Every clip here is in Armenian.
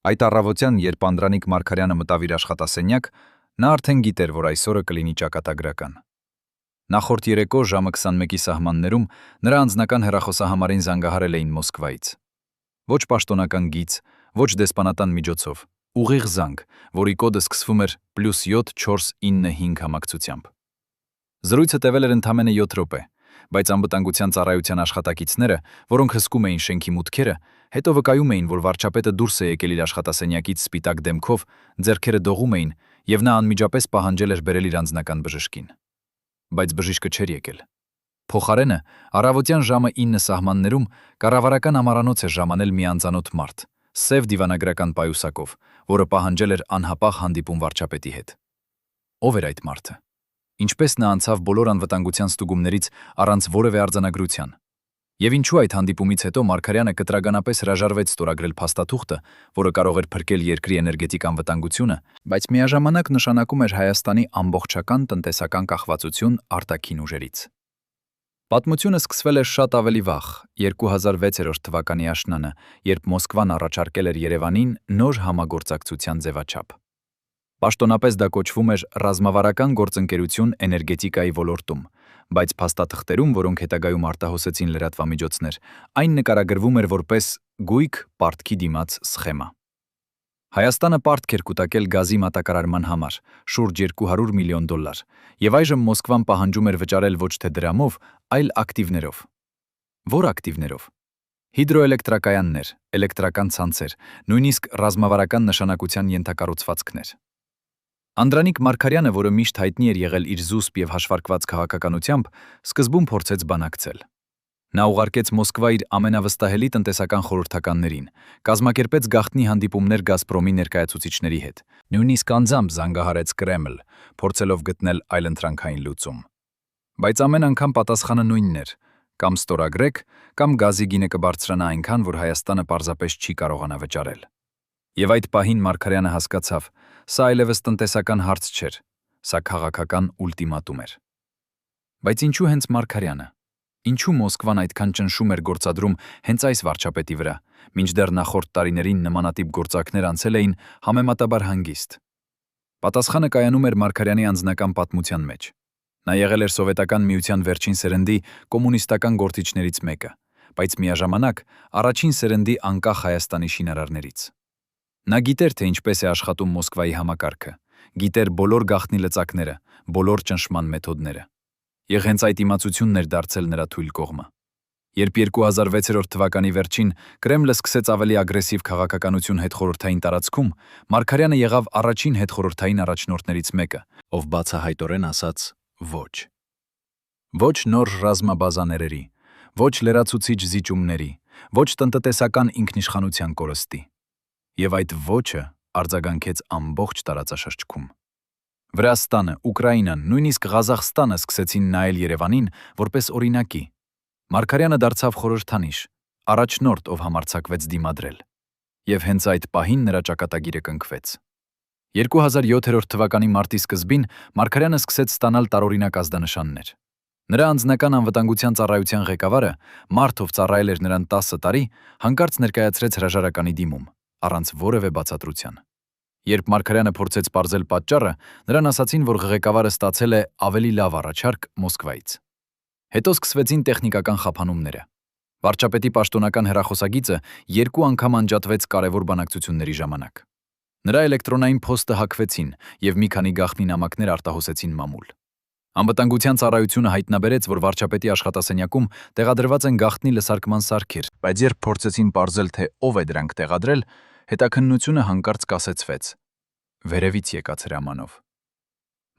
Այդ առավոտյան, երբ Անդրանիկ Մարգարյանը մտավ իր աշխատասենյակ, նա արդեն գիտեր, որ այսօրը կլինի ճակատագրական։ Նախորդ երեկո ժամը 21-ի սահմաններում նրա անձնական հեռախոսահամարին զանգահարել էին Մոսկվայից։ Ոչ պաշտոնական գիծ, ոչ դեսպանատան միջոցով, ուղիղ զանգ, որի կոդը սկսվում էր +7-4-9-5 համակցությամբ։ Զրույցը տևել էր ընդամենը 7 րոպե, բայց անվտանգության ծառայության աշխատակիցները, որոնք հսկում էին շենքի մուտքերը, հետո վկայում էին, որ վարչապետը դուրս է եկել իր աշխատասենյակից սպիտակ դեմքով, ձեռքերը դողում էին, եւ նա անմիջապես պահանջել էր բերել իր անձնական բժշկին։ Բայց բժիշկը չէր եկել։ Փոխարենը, առավոտյան ժամը 9 սահմաններում կառավարական ամառանոց էր ժամանել մի անծանոթ մարդ, սև դիվանագրական պայուսակով, որը պահանջել էր անհապաղ հանդիպում վարչապետի հետ։ Ով էր այդ մարդը։ Ինչպես նա անցավ բոլոր անվտանգության ստուգումներից առանց որևէ արձանագրության։ Եվ ինչու այդ հանդիպումից հետո Մարգարյանը կտրականապես հրաժարվեց ստորագրել փաստաթուղթը, որը կարող էր փրկել երկրի էներգետիկ անվտանգությունը, բայց միաժամանակ նշանակում էր Հայաստանի ամբողջական տնտեսական կախվածություն արտաքին ուժերից։ Պատմությունը սկսվել է շատ ավելի վաղ, 2006 թվականի աշնանը, երբ Մոսկվան առաջարկել էր Երևանին նոր համագործակցության ձևաչափ։ Պաշտոնապես դա կոչվում էր ռազմավարական գործընկերություն էներգետիկայի ոլորտում, բայց փաստաթղթերում, որոնք հետագայում արտահոսեցին լրատվամիջոցներ, այն նկարագրվում էր որպես գույք պարտքի դիմաց սխեմա։ Հայաստանը պարտք էր կուտակել գազի մատակարարման համար, շուրջ $200 միլիոն, եւ այժմ Մոսկվան պահանջում էր վճարել ոչ թե դրամով, այլ ակտիվներով։ Որ ակտիվներով։ Հիդրոէլեկտրակայաններ, էլեկտրական ցանցեր, նույնիսկ ռազմավարական նշանակության ենթակառուցվածքներ։ Անդրանիկ Մարգարյանը, որը միշտ հայտնի էր եղել իր զուսպ եւ հաշվարկված քաղաքականությամբ, սկզբում փորձեց բանակցել։ Նա ուղարկեց Մոսկվա իր ամենավստահելի տնտեսական խորհրդականներին, կազմակերպեց գաղտնի հանդիպումներ Գազպրոմի ներկայացուցիչների հետ, նույնիսկ անձամբ զանգահարեց Կրեմլ, փորձելով գտնել այլընտրանքային լուծում։ Բայց ամեն անգամ պատասխանը նույնն էր. կամ ստորագրեք, կամ գազի գինը կբարձրանա այնքան, որ Հայաստանը պարզապես չի կարողանա վճարել։ Եվ այդ պահին Մարգարյանը հասկացավ, սա այլևս տնտեսական հարց չէր, սա քաղաքական ուլտիմատում էր։ Բայց ինչու հենց Մարգարյանը։ Ինչու Մոսկվան այդքան ճնշում էր գործադրում հենց այս վարչապետի վրա, մինչդեռ նախորդ տարիներին նմանատիպ գործակներ անցել էին համեմատաբար հանգիստ։ Պատասխանը կայանում էր Մարգարյանի անձնական պատմության մեջ։ Նա եղել էր Սովետական միության վերջին սերնդի կոմունիստական գործիչներից մեկը, բայց միաժամանակ առաջին սերնդի անկախ Հայաստանի շինարարներից։ Նա գիտեր, թե ինչպես է աշխատում Մոսկվայի համակարգը, գիտեր բոլոր գաղտնի լծակները, բոլոր ճնշման մեթոդները։ Եվ հենց այդ իմացությունն էր դարձել նրա թույլ կողմը։ Երբ 2006 թվականի վերջին Կրեմլը սկսեց ավելի ագրեսիվ քաղաքականություն հետխորհրդային տարածքում, Մարգարյանը եղավ առաջին հետխորհրդային առաջնորդներից մեկը, ով բացահայտորեն ասաց ոչ։ Ոչ նոր ռազմաբազաներերի, ոչ լրացուցիչ զիջումների, ոչ տնտեսական ինքնիշխանության կորստի։ Եվ այդ ոչը արձագանքեց ամբողջ տարածաշրջքում։ Վրաստանը, Ուկրաինան, նույնիսկ Ղազախստանը սկսեցին նայել Երևանին որպես օրինակի։ Մարգարյանը դարձավ խորհրդանիշ, առաջնորդ, ով համարձակվեց դիմադրել։ Եվ հենց այդ պահին նրա ճակատագիրը կնքվեց։ 2007 թվականի մարտի սկզբին Մարգարյանը սկսեց ստանալ տարօրինակ ազդանշաններ։ Նրա անձնական անվտանգության ծառայության ղեկավարը, մարդ, ով ծառայել էր նրան 10 տարի, հանկարծ ներկայացրեց հրաժարականի դիմում, առանց որևէ բացատրության։ Երբ Մարգարյանը փորձեց պարզել պատճառը, նրան ասացին, որ ղեկավարը ստացել է ավելի լավ առաջարկ Մոսկվայից։ Հետո սկսվեցին տեխնիկական խափանումները։ Վարչապետի պաշտոնական հեռախոսագիծը 2 անգամ անջատվեց կարևոր բանակցությունների ժամանակ։ Նրա էլեկտրոնային փոստը հակվեցին եւ մի քանի գաղտնի նամակներ արտահոսեցին մամուլ։ Անվտանգության ծառայությունը հայտնաբերեց, որ վարչապետի աշխատասենյակում տեղադրված են գաղտնի լսարկման սարքեր, բայց երբ փորձեցին պարզել, թե ով է դրանք տեղադրել, հետաքննությունը հանկարծ կասեցվեց։ Վերևից եկած հրամանով։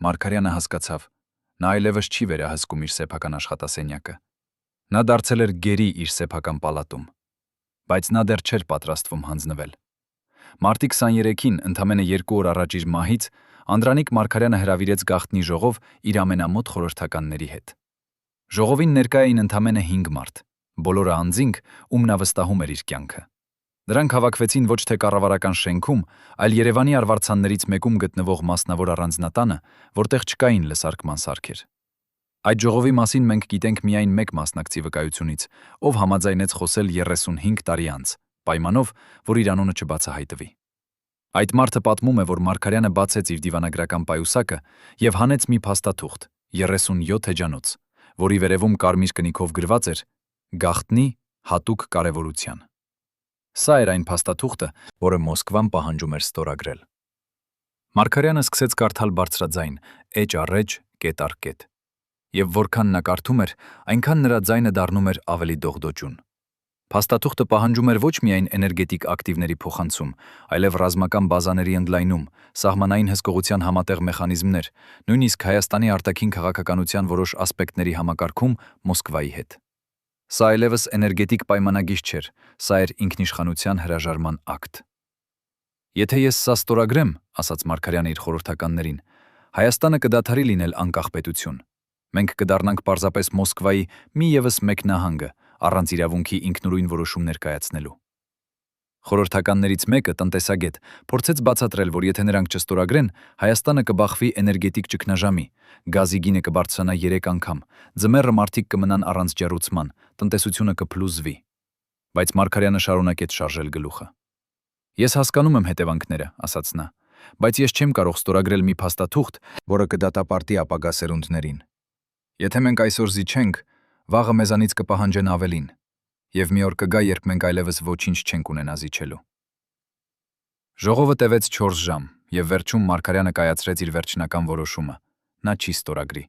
Մարգարյանը հասկացավ, նա այլևս չի վերահսկում իր սեփական աշխատասենյակը։ Նա դարձել էր գերի իր սեփական պալատում, բայց նա դեռ չէր պատրաստվում հանձնվել։ Մարտի 23-ին, ընդամենը 2 օր առաջ իր մահից, Անդրանիկ Մարգարյանը հրավիրեց գաղտնի ժողով իր ամենամոտ խորհրդականների հետ։ Ժողովին ներկա էին ընդամենը 5 մարդ, բոլորը անձինք, ում նա վստահում էր իր կյանքը։ Նրանք հավաքվեցին ոչ թե կառավարական շենքում, այլ Երևանի արվարձաններից մեկում գտնվող մասնավոր առանձնատանը, որտեղ չկային լսարկման սարքեր։ Այդ ժողովի մասին մենք գիտենք միայն մեկ մասնակցի վկայությունից, ով համաձայնեց խոսել 35 տարի անց, պայմանով, որ իր անունը չբացահայտվի։ Այդ մարդը պատմում է, որ Մարգարյանը բացեց իր դիվանագրական պայուսակը եւ հանեց մի փաստաթուղթ 37 էջանոց, որի վերևում կարմիր կնիքով գրված էր «Գաղտնի հատուկ կարևորության»։ Սա էր այն փաստաթուղթը, որը Մոսկվան պահանջում էր ստորագրել։ Մարգարյանը սկսեց կարդալ բարձրաձայն, էջ առ էջ, կետ առ կետ, եւ որքան նա կարդում էր, այնքան նրա ձայնը դառնում էր ավելի դողդոջուն։ Փաստաթուղթը պահանջում էր ոչ միայն էներգետիկ ակտիվների փոխանցում, այլև ռազմական բազաների ընդլայնում, սահմանային հսկողության համատեղ մեխանիզմներ, նույնիսկ Հայաստանի արտաքին քաղաքականության որոշ ասպեկտների համակարգում Մոսկվայի հետ։ Սա այլևս էներգետիկ պայմանագիր չէր, սա էր ինքնիշխանության հրաժարման ակտ։ Եթե ես սա ստորագրեմ, ասաց Մարգարյանը իր խորհրդականներին, Հայաստանը կդադարի լինել անկախ պետություն։ Մենք կդառնանք պարզապես Մոսկվայի մի ևս մեկ նահանգը, առանց իրավունքի ինքնուրույն որոշումներ կայացնելու։ Խորհրդականներից մեկը, տնտեսագետ, փորձեց բացատրել, որ եթե նրանք չստորագրեն, Հայաստանը կբախվի էներգետիկ ճգնաժամի, գազի գինը կբարձրանա 3 անգամ, ձմեռը մարդիկ կմնան առանց ջեռուցման, տնտեսությունը կփլուզվի։ Բայց Մարգարյանը շարունակեց շարժել գլուխը։ Ես հասկանում եմ հետևանքները, ասաց նա, բայց ես չեմ կարող ստորագրել մի փաստաթուղթ, որը կդատապարտի ապագա սերունդներին։ Եթե մենք այսօր զիջենք, վաղը մեզանից կպահանջեն ավելին, եւ մի օր կգա, երբ մենք այլևս ոչինչ չենք ունենա զիջելու։ Ժողովը տևեց 4 ժամ, եւ վերջում Մարգարյանը կայացրեց իր վերջնական որոշումը. նա չի ստորագրի։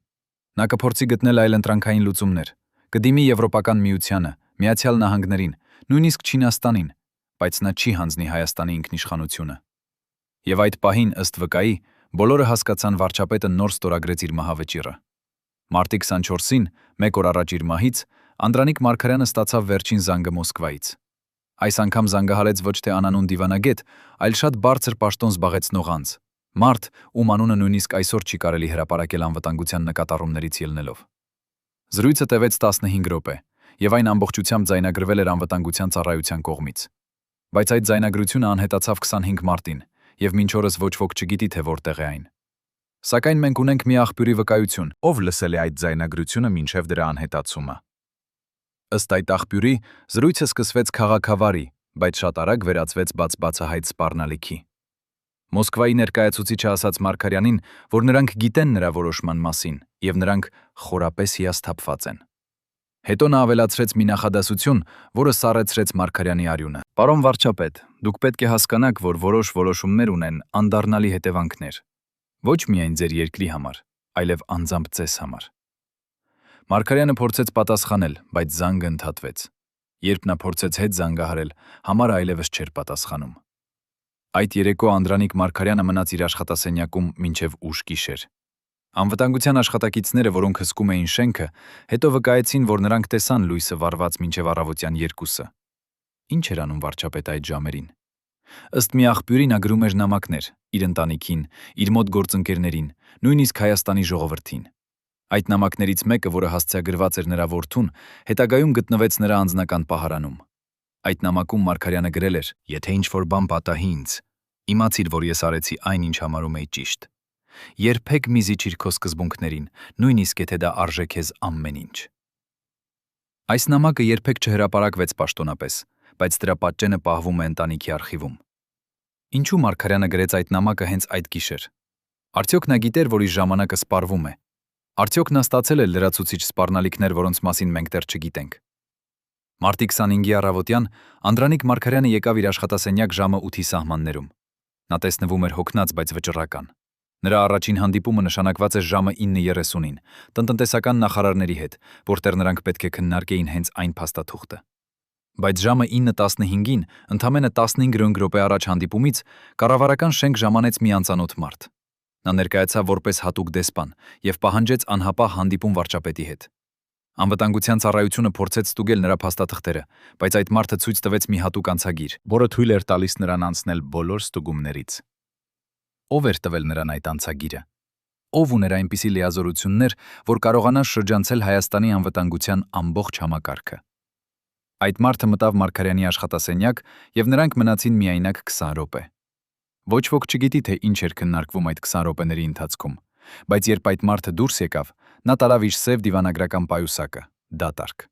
Նա կփորձի գտնել այլընտրանքային լուծումներ, կդիմի Եվրոպական միությանը, Միացյալ Նահանգներին, նույնիսկ Չինաստանին, բայց նա չի հանձնի Հայաստանի ինքնիշխանությունը։ Եվ այդ պահին, ըստ վկայի, բոլորը հասկացան վարչապետը նոր ստորագրեց իր մահավճիռը։ Մարտի 24-ին, 1 օր առաջ իր մահից, Անդրանիկ Մարգարյանը ստացավ վերջին զանգը Մոսկվայից։ Այս անգամ զանգահարեց ոչ թե անանուն դիվանագետ, այլ շատ բարձր պաշտոն զբաղեցնող անձ, մարդ, ում անունը նույնիսկ այսօր չի կարելի հրապարակել անվտանգության նկատառումներից ելնելով։ Զրույցը տևեց 15 րոպե, եւ այն ամբողջությամբ ձայնագրվել էր անվտանգության ծառայության կողմից։ Բայց այդ ձայնագրությունը անհետացավ 25 մարտին, եւ մինչ օրս ոչ ոք չգիտի, թե որտեղ է այն։ Սակայն մենք ունենք մի աղբյուրի վկայություն, ով լսել է այդ ձայնագրությունը մինչև դրա անհետացումը։ Ըստ այդ աղբյուրի, զրույցը սկսվեց քաղաքավարի, բայց շատ արագ վերածվեց բացահայտ սպառնալիքի։ Մոսկվայի ներկայացուցիչը ասաց Մարգարյանին, որ նրանք գիտեն նրա որոշման մասին, եւ նրանք խորապես հիասթափված են։ Հետո նա ավելացրեց մի նախադասություն, որը սառեցրեց Մարգարյանի արյունը։ Պարոն վարչապետ, դուք պետք է հասկանաք, որ որոշ որոշումներ ունեն անդառնալի հետևանքներ։ Ոչ միայն ձեր երկրի համար, այլև անձամբ ձեզ համար։ Մարգարյանը փորձեց պատասխանել, բայց զանգը ընդհատվեց։ Երբ նա փորձեց հետ զանգահարել, համարը այլևս չէր պատասխանում։ Այդ երեկո Անդրանիկ Մարգարյանը մնաց իր աշխատասենյակում մինչև ուշ գիշեր։ Անվտանգության աշխատակիցները, որոնք հսկում էին շենքը, հետո վկայեցին, որ նրանք տեսան լույսը վառված մինչև առավոտյան 2-ը։ Ինչ էր անում վարչապետը այդ ժամերին։ Ըստ մի աղբյուրի նա գրում էր նամակներ իր ընտանիքին, իր մոտ գործընկերներին, նույնիսկ Հայաստանի ժողովրդին։ Այդ նամակներից մեկը, որը հասցեագրված էր նրա որդուն, հետագայում գտնվեց նրա անձնական պահարանում։ Այդ նամակում Մարգարյանը գրել էր. «Եթե ինչ-որ բան պատահի ինձ, իմացիր, որ ես արեցի այն, ինչ համարում էի ճիշտ։ Երբեք մի զիջիր քո սկզբունքներին, նույնիսկ եթե դա արժե քեզ ամեն ինչ»։ Այս նամակը երբեք չհրապարակվեց պաշտոնապես, բայց դրա պատճենը պահվում է ընտանիքի արխիվում։ Ինչու Մարգարյանը գրեց այդ նամակը հենց այդ գիշեր։ Արդյոք նա գիտեր, որ իր ժամանակը սպառվում է։ Արդյոք նա ստացել է լրացուցիչ սպառնալիքներ, որոնց մասին մենք դեռ չգիտենք։ Մարտի 25-ի առավոտյան Անդրանիկ Մարգարյանը եկավ իր աշխատասենյակ ժամը 8-ի սահմաններում։ Նա տեսնվում էր հոգնած, բայց վճռական։ Նրա առաջին հանդիպումը նշանակված էր ժամը 9:30-ին, տնտեսական նախարարների հետ, որտեղ նրանք պետք է քննարկեին հենց այն փաստաթուղթը։ Բայց ժամը 9:15-ին, ընդամենը 15 րոպե առաջ հանդիպումից, կառավարական շենք ժամանեց մի անծանոթ մարդ։ Նա ներկայացավ որպես հատուկ դեսպան եւ պահանջեց անհապաղ հանդիպում վարչապետի հետ։ Անվտանգության ծառայությունը փորձեց ստուգել նրա փաստաթղթերը, բայց այդ մարդը ցույց տվեց մի հատուկ անցագիր, որը թույլ էր տալիս նրան անցնել բոլոր ստուգումներից։ Ով էր տվել նրան այդ անցագիրը։ Ով ուներ այնպիսի լիազորություններ, որ կարողանա շրջանցել Հայաստանի անվտանգության ամբողջ համակարգը։ Այդ մարդը մտավ Մարգարյանի աշխատասենյակ եւ նրանք մնացին միայնակ 20 րոպե։ Ոչ ոք չգիտի, թե ինչ էր քննարկվում այդ 20 րոպեների ընթացքում, բայց երբ այդ մարդը դուրս եկավ, նա տարավ իր սև դիվանագրական պայուսակը՝ դատարկ։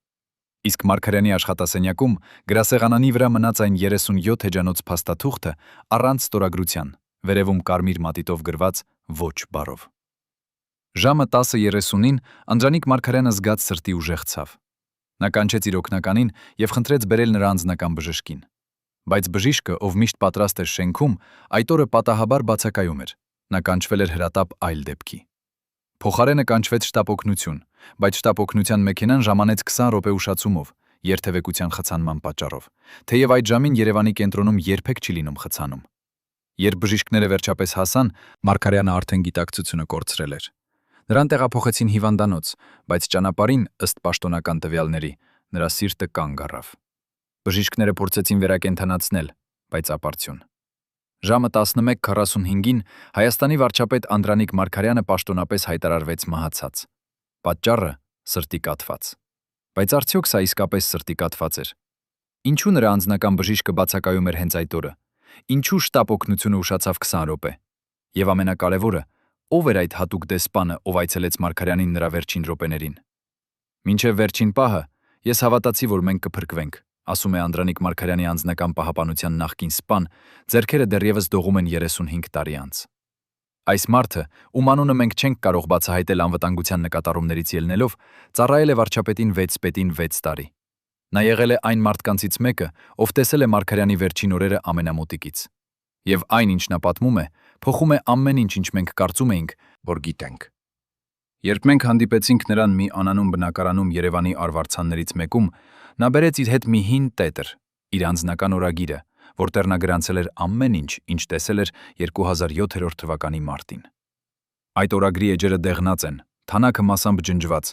Իսկ Մարգարյանի աշխատասենյակում գրասեղանանի վրա մնաց այն 37 էջանոց փաստաթուղթը առանց ստորագրության, վերևում կարմիր մատիտով գրված ոչ բառով։ Ժամը 10:30-ին Անդրանիկ Մարգարյանը զգաց սրտի ուժեղ ցավ։ Նա կանչեց իր օգնականին եւ խնդրեց բերել նրա անձնական բժշկին։ Բայց բժիշկը, ով միշտ պատրաստ էր շենքում, այդ օրը պատահաբար բացակայում էր։ Նա կանչվել էր հրատապ այլ դեպքի։ Փոխարենը կանչվեց շտապօգնություն, բայց շտապօգնության մեքենան ժամանեց 20 րոպե ուշացումով, երթևեկության խցանման պատճառով, թեև այդ ժամին Երևանի կենտրոնում երբեք չի լինում խցանում։ Երբ բժիշկները վերջապես հասան, Մարգարյանը արդեն գիտակցությունը կորցրել էր։ Նրան տեղափոխեցին հիվանդանոց, բայց ճանապարհին, ըստ պաշտոնական տվյալների, նրա սիրտը կանգ առավ։ Բժիշկները փորձեցին վերակենդանացնել, բայց ապարդյուն։ Ժամը 11:45-ին Հայաստանի վարչապետ Անդրանիկ Մարգարյանը պաշտոնապես հայտարարվեց մահացած։ Պատճառը՝ սրտի կաթված։ Բայց արդյոք սա իսկապես սրտի կաթված էր։ Ինչու նրա անձնական բժիշկը բացակայում էր հենց այդ օրը։ Ինչու շտապօգնությունը ուշացավ 20 րոպե։ Եվ ամենակարևորը, ով էր այդ հատուկ դեսպանը, ով այցելեց Մարգարյանին նրա վերջին րոպեներին։ Մինչև վերջին պահը ես հավատացի, որ մենք կփրկվենք, ասում է Անդրանիկ Մարգարյանի անձնական պահապանության նախկին սպան, ձեռքերը դեռևս դողում են 35 տարի անց։ Այս մարդը, ում անունը մենք չենք կարող բացահայտել անվտանգության նկատառումներից ելնելով, ծառայել է վարչապետին 6 պետին 6 տարի։ Նա եղել է այն մարդկանցից մեկը, ով տեսել է Մարգարյանի վերջին օրերը ամենամոտիկից։ Եվ այն, ինչ նա պատմում է, փոխում է ամեն ինչ, ինչ մենք կարծում էինք, որ գիտենք։ Երբ մենք հանդիպեցինք նրան մի անանուն բնակարանում Երևանի արվարձաններից մեկում, նա բերեց իր հետ մի հին տետր, իր անձնական օրագիրը, որտեղ նա գրանցել էր ամեն ինչ, ինչ տեսել էր 2007 թվականի մարտին։ Այդ օրագրի էջերը դեղնած են, թանաքը մասամբ ջնջված,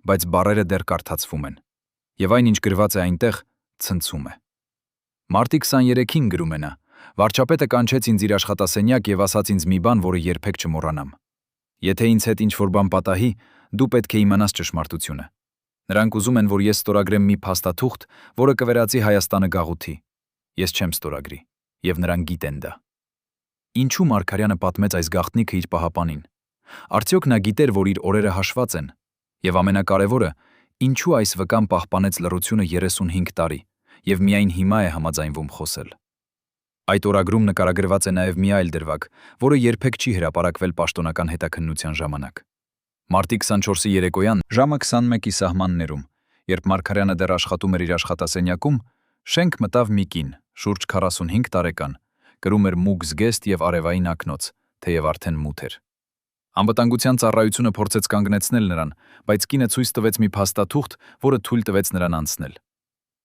բայց բառերը դեռ կարդացվում են։ Եվ այն, ինչ գրված է այնտեղ, ցնցում է։ Մարտի 23-ին գրում է նա. «Վարչապետը կանչեց ինձ իր աշխատասենյակ եւ ասաց ինձ մի բան, որը երբեք չմոռանամ։ Եթե ինձ հետ ինչ-որ բան պատահի, դու պետք է իմանաս ճշմարտությունը։ Նրանք ուզում են, որ ես ստորագրեմ մի փաստաթուղթ, որը կվերածի Հայաստանը գաղութի։ Ես չեմ ստորագրի, եւ նրանք գիտեն դա»։ Ինչու Մարգարյանը պատմեց այս գաղտնիքը իր պահապանին։ Արդյոք նա գիտեր, որ իր օրերը հաշված են։ Եվ ամենակարևորը, ինչու այս վկան պահպանեց լռությունը 35 տարի, եւ միայն հիմա է համաձայնվում խոսել։ Այդ օրագրում նկարագրված է նաև մի այլ դրվագ, որը երբեք չի հրապարակվել պաշտոնական հետաքննության ժամանակ։ Մարտի 24-ի երեկոյան, ժամը 21-ի սահմաններում, երբ Մարգարյանը դեռ աշխատում էր իր աշխատասենյակում, շենք մտավ մի կին, շուրջ 45 տարեկան, կրում էր մուգ զգեստ եւ արևային ակնոց, թեև արդեն մութ էր։ Անվտանգության ծառայությունը փորձեց կանգնեցնել նրան, բայց կինը ցույց տվեց մի փաստաթուղթ, որը թույլ տվեց նրան անցնել։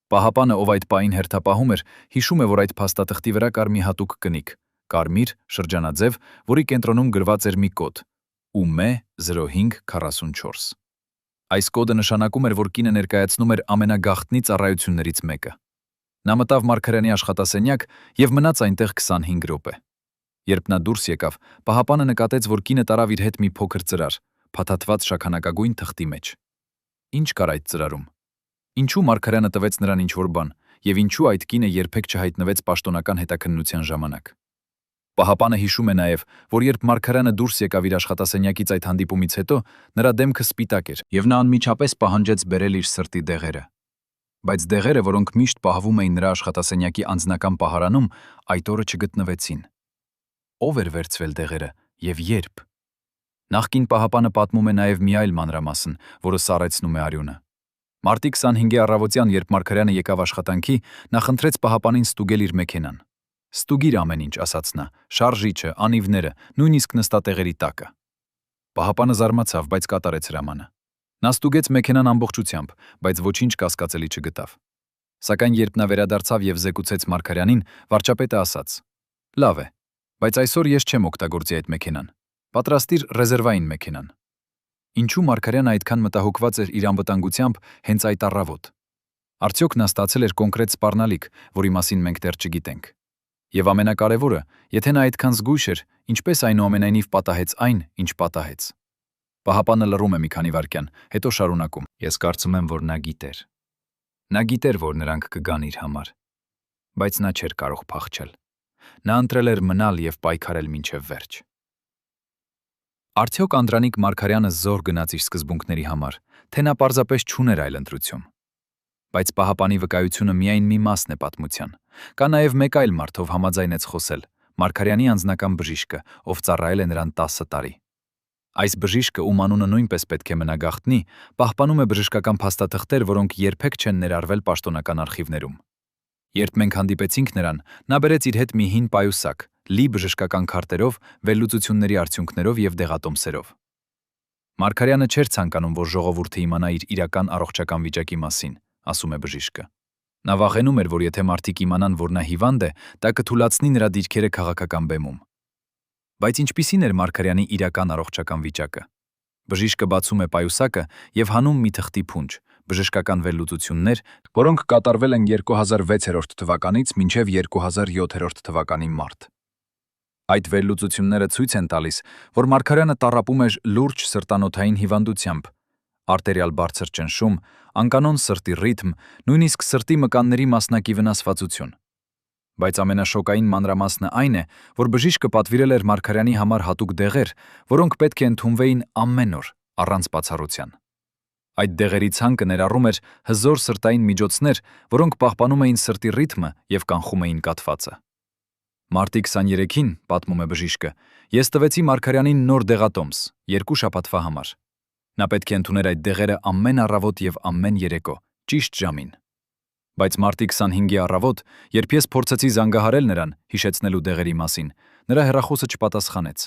Պահապանը, ով այդ պահին հերթապահում էր, հիշում է, որ այդ փաստաթղթի վրա կար մի հատուկ կնիկ, կարմիր, շրջանաձև, որի կենտրոնում գրված էր մի կոդ՝ UM0544։ Այս կոդը նշանակում էր, որ կինը ներկայացնում էր ամենագաղտնի ծառայություններից մեկը։ Նա մտավ Մարգարյանի աշխատասենյակ եւ մնաց այնտեղ 25 րոպե։ Երբ նա դուրս եկավ, պահապանը նկատեց, որ կինը տարավ իր հետ մի փոքր ծրար, փաթաթված շաքանակագույն թղթի մեջ։ Ինչ կար այդ ծրարում։ Ինչու Մարգարյանը տվեց նրան ինչ-որ բան, եւ ինչու այդ կինը երբեք չհայտնվեց պաշտոնական հետաքննության ժամանակ։ Պահապանը հիշում է նաեւ, որ երբ Մարգարյանը դուրս եկավ իր աշխատասենյակից այդ հանդիպումից հետո, նրա դեմքը սպիտակ էր, եւ նա անմիջապես պահանջեց բերել իր սրտի դեղերը։ Բայց դեղերը, որոնք միշտ պահվում էին նրա աշխատասենյակի անձնական պահարանում, այդ օրը չգտնվեցին։ Ով էր վերցվել դեղերը եւ երբ։ Նախկին պահապանը պատմում է նաեւ մի այլ մանրամասն, որը սառեցնում է արյունը։ Մարտի 25-ի առավոտյան, երբ Մարգարյանը եկավ աշխատանքի, նա խնդրեց պահապանին ստուգել իր մեքենան։ «Ստուգիր ամեն ինչ», ասաց նա, «շարժիչը, անիվները, նույնիսկ նստատեղերի տակը»։ Պահապանը զարմացավ, բայց կատարեց հրամանը։ Նա ստուգեց մեքենան ամբողջությամբ, բայց ոչինչ կասկածելի չգտավ։ Սակայն երբ նա վերադարձավ եւ զեկուցեց Մարգարյանին, վարչապետը ասաց. «Լավ է, բայց այսօր ես չեմ օգտագործի այդ մեքենան։ Պատրաստիր ռեզերվային մեքենան»։ Ինչու Մարգարյանը այդքան մտահոգված էր իր անվտանգությամբ հենց այդ առավոտ։ Արդյոք նա ստացել էր կոնկրետ սպառնալիք, որի մասին մենք դեռ չգիտենք։ Եվ ամենակարևորը, եթե նա այդքան զգույշ էր, ինչպես այնուամենայնիվ պատահեց այն, ինչ պատահեց։ Պահապանը լռում է մի քանի վայրկյան, հետո շարունակում. «Ես կարծում եմ, որ նա գիտեր։ Նա գիտեր, որ նրանք կգան իր համար, բայց նա չէր կարող փախչել։ Նա ընտրել էր մնալ եւ պայքարել մինչեւ վերջ»։ Արդյոք Անդրանիկ Մարգարյանը զոր գնաց իր սկզբունքների համար, թե նա պարզապես չուներ այլ ընտրություն։ Բայց պահապանի վկայությունը միայն մի մասն է պատմության։ Կա նաև մեկ այլ մարդ, ով համաձայնեց խոսել՝ Մարգարյանի անձնական բժիշկը, ով ծառայել է նրան 10 տարի։ Այս բժիշկը, ում անունը նույնպես պետք է մնա գաղտնի, պահպանում է բժշկական փաստաթղթեր, որոնք երբեք չեն ներառվել պաշտոնական արխիվներում։ Երբ մենք հանդիպեցինք նրան, նա բերեց իր հետ մի հին պայուսակ, լի բժշկական քարտերով, վերլուծությունների արդյունքներով եւ դեղատոմսերով։ Մարգարյանը չէր ցանկանում, որ ժողովուրդը իմանա իր իրական առողջական վիճակի մասին, ասում է բժիշկը։ Նա վախենում էր, որ եթե մարդիկ իմանան, որ նա հիվանդ է, դա կթուլացնի նրա դիրքերը քաղաքական բեմում։ Բայց ինչպիսին էր Մարգարյանի իրական առողջական վիճակը։ Բժիշկը բացում է պայուսակը եւ հանում մի թղթի փունջ, բժշկական վերլուծություններ, որոնք կատարվել են 2006 թվականից մինչև 2007 թվականի մարտ։ Այդ վերլուծությունները ցույց են տալիս, որ Մարգարյանը տառապում էր լուրջ սրտանոթային հիվանդությամբ, արտերիալ բարձր ճնշում, անկանոն սրտի ռիթմ, նույնիսկ սրտի մկանների մասնակի վնասվածություն։ Բայց ամենաշոկային մանրամասնը այն է, որ բժիշկը պատվիրել էր Մարգարյանի համար հատուկ դեղեր, որոնք պետք է ընդունվեին ամեն օր, առանց բացառության։ Այդ դեղերի ցանկը ներառում էր հզոր սրտային միջոցներ, որոնք պահպանում էին սրտի ռիթմը եւ կանխում էին կաթվածը։ Մարտի 23-ին, պատմում է բժիշկը, ես տվեցի Մարգարյանին նոր դեղատոմս, 2 շաբաթվա համար։ Նա պետք է ընդուներ այդ դեղերը ամեն առավոտ եւ ամեն երեկո, ճիշտ ժամին։ Բայց մարտի 25-ի առավոտ, երբ ես փորձեցի զանգահարել նրան, հիշեցնելու դեղերի մասին, նրա հեռախոսը չպատասխանեց։